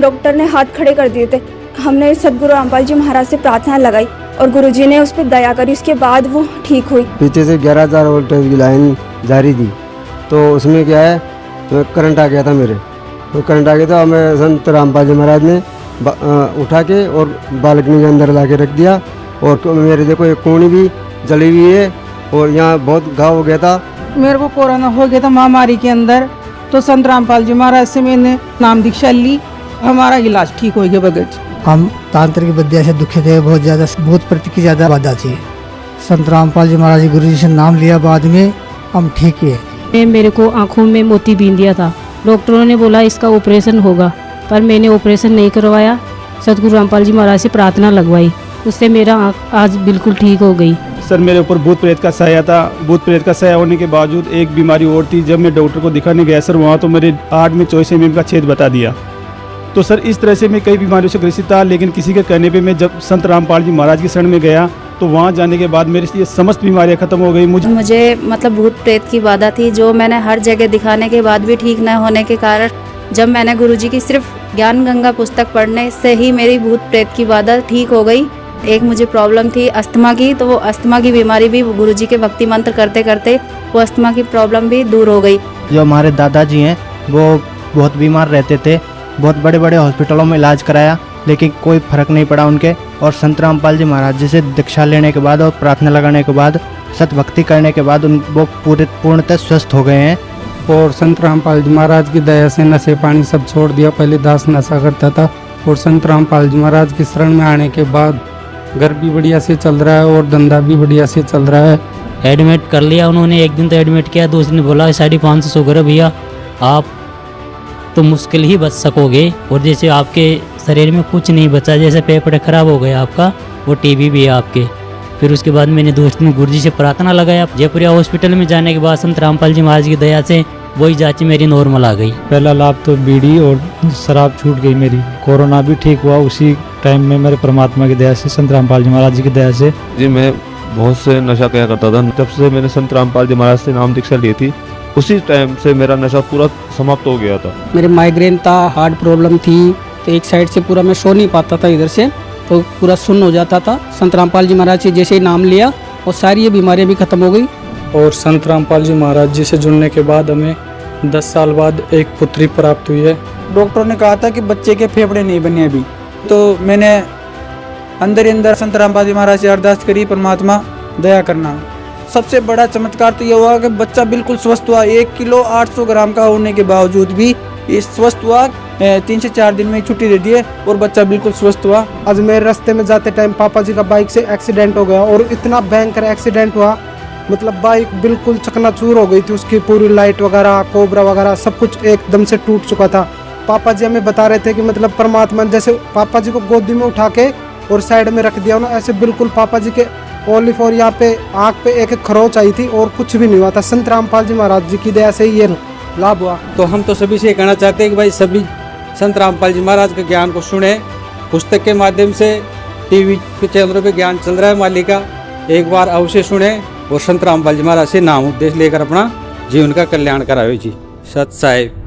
Speaker 13: डॉक्टर ने हाथ खड़े कर दिए थे। हमने सदगुरु रामपाल जी महाराज से प्रार्थना लगाई और गुरुजी ने उस पर दया करी, उसके बाद वो ठीक हुई।
Speaker 12: पीछे से 11,000 वोल्टेज की लाइन जारी थी, तो उसमें क्या है, तो करंट आ गया था मेरे। तो करंट आ गया था, मैं संत रामपाल जी महाराज ने उठा के और बालकनी के अंदर ला के रख दिया। और मेरे देखो एक कोनी भी जली हुई है और यहाँ बहुत घाव हो गया था।
Speaker 14: मेरे को कोरोना हो गया था महामारी के अंदर, तो संत रामपाल जी महाराज से मैंने नाम दीक्षा ली, हमारा इलाज ठीक हो गया बगैर।
Speaker 15: हम तांत्रिक विद्या से दुखी थे, बहुत ज़्यादा भूत प्रेत की ज़्यादा बाधा थी। संत रामपाल जी महाराज गुरु जी से नाम लिया, बाद में हम ठीक हुए।
Speaker 16: मेरे को आँखों में मोती बीन दिया था, डॉक्टरों ने बोला इसका ऑपरेशन होगा, पर मैंने ऑपरेशन नहीं करवाया। सतगुरु रामपाल जी महाराज से प्रार्थना लगवाई, उससे मेरा आँख आज बिल्कुल ठीक हो गई।
Speaker 17: सर मेरे ऊपर भूत प्रेत का साया था। भूत प्रेत का साया होने के बावजूद एक बीमारी और थी। जब मैं डॉक्टर को दिखाने गया सर वहाँ, तो मेरे 8 में 24 mm का छेद बता दिया। तो सर इस तरह से मैं कई बीमारियों से ग्रसित था, लेकिन किसी के कहने पे मैं जब संत रामपाल जी महाराज की शरण में गया, तो वहाँ जाने के बाद मेरी ये समस्त बीमारियाँ खत्म हो गई।
Speaker 18: मुझे मतलब भूत प्रेत की बाधा थी, जो मैंने हर जगह दिखाने के बाद भी ठीक न होने के कारण, जब मैंने गुरुजी की सिर्फ ज्ञान गंगा पुस्तक पढ़ने से ही मेरी भूत प्रेत की बाधा ठीक हो गई। एक मुझे प्रॉब्लम थी अस्थमा की, तो वो अस्थमा की बीमारी भी गुरुजी के भक्ति मंत्र करते करते वो अस्थमा की प्रॉब्लम भी दूर हो गई।
Speaker 19: जो हमारे दादाजी हैं वो बहुत बीमार रहते थे, बहुत बड़े बड़े हॉस्पिटलों में इलाज कराया, लेकिन कोई फर्क नहीं पड़ा उनके। और संत रामपाल जी महाराज जी से दीक्षा लेने के बाद और प्रार्थना लगाने के बाद सतभक्ति करने के बाद वो पूर्णतः स्वस्थ हो गए हैं।
Speaker 20: और संत रामपाल जी महाराज की दया से नशे पानी सब छोड़ दिया। पहले दास नशा करता था और संत रामपाल जी महाराज की शरण में आने के बाद घर भी बढ़िया से चल रहा है और धंधा भी बढ़िया से चल रहा है।
Speaker 16: एडमिट कर लिया उन्होंने, एक दिन तो एडमिट किया, दूसरे दिन बोला 550 शुगर है भैया, आप तो मुश्किल ही बच सकोगे। और जैसे आपके शरीर में कुछ नहीं बचा, जैसे पेपर खराब हो गया आपका, वो टीबी भी है आपके। फिर उसके बाद मैंने दोस्त में गुरुजी से प्रार्थना लगाया। जयपुरिया हॉस्पिटल में जाने के बाद संत रामपाल जी महाराज की दया से वही जांच मेरी नॉर्मल आ गई।
Speaker 17: पहला लाभ तो बीड़ी और शराब छूट गई मेरी। कोरोना भी ठीक हुआ उसी टाइम में मेरे परमात्मा की दया से, संत रामपाल जी महाराज जी की दया से।
Speaker 21: जी मैं बहुत से नशा किया करता था। जब से मैंने संत रामपाल जी महाराज से नाम दीक्षा ली थी उसी टाइम से मेरा नशा पूरा समाप्त हो गया था।
Speaker 14: मेरे माइग्रेन था, हार्ट प्रॉब्लम थी, तो एक साइड से पूरा मैं सो नहीं पाता था, इधर से तो पूरा सुन्न हो जाता था। संत रामपाल जी महाराज से जैसे ही नाम लिया और सारी ये बीमारियां भी खत्म हो गई।
Speaker 20: और संत रामपाल जी महाराज जी से जुड़ने के बाद हमें 10 साल बाद एक पुत्री प्राप्त हुई है।
Speaker 22: डॉक्टरों ने कहा था कि बच्चे के फेफड़े नहीं बने अभी, तो मैंने अंदर ही अंदर संत रामपाल जी महाराज से अरदास करी, परमात्मा दया करना। सबसे बड़ा चमत्कार तो ये हुआ कि बच्चा बिल्कुल स्वस्थ हुआ। 1 किलो 800 ग्राम का होने के बावजूद भी ये स्वस्थ हुआ। 3 से 4 दिन में छुट्टी दे दिए और बच्चा बिल्कुल स्वस्थ हुआ।
Speaker 20: अजमेर रास्ते में जाते टाइम पापा जी का बाइक से एक्सीडेंट हो गया और इतना भयंकर एक्सीडेंट हुआ, मतलब बाइक बिल्कुल चकनाचूर हो गई थी। उसकी पूरी लाइट वगैरह, कोबरा वगैरह सब कुछ एकदम से टूट चुका था। पापा जी हमें बता रहे थे कि मतलब परमात्मा जैसे पापा जी को गोदी में उठा के और साइड में रख दिया ना, ऐसे बिल्कुल पापा जी के ओलिफ और यहाँ पे आँख पे एक खरोच आई थी और कुछ भी नहीं हुआ था। संत रामपाल जी महाराज जी की दया से ये लाभ हुआ।
Speaker 22: तो हम तो सभी से कहना चाहते हैं कि भाई सभी संत रामपाल जी महाराज के ज्ञान को सुने। पुस्तक के माध्यम से, टीवी के चैनलों पे ज्ञान चल रहा है माली का, एक बार अवश्य सुने और संत रामपाल जी महाराज से नाम उपदेश लेकर अपना जीवन का कल्याण करावे जी। सत साहिब।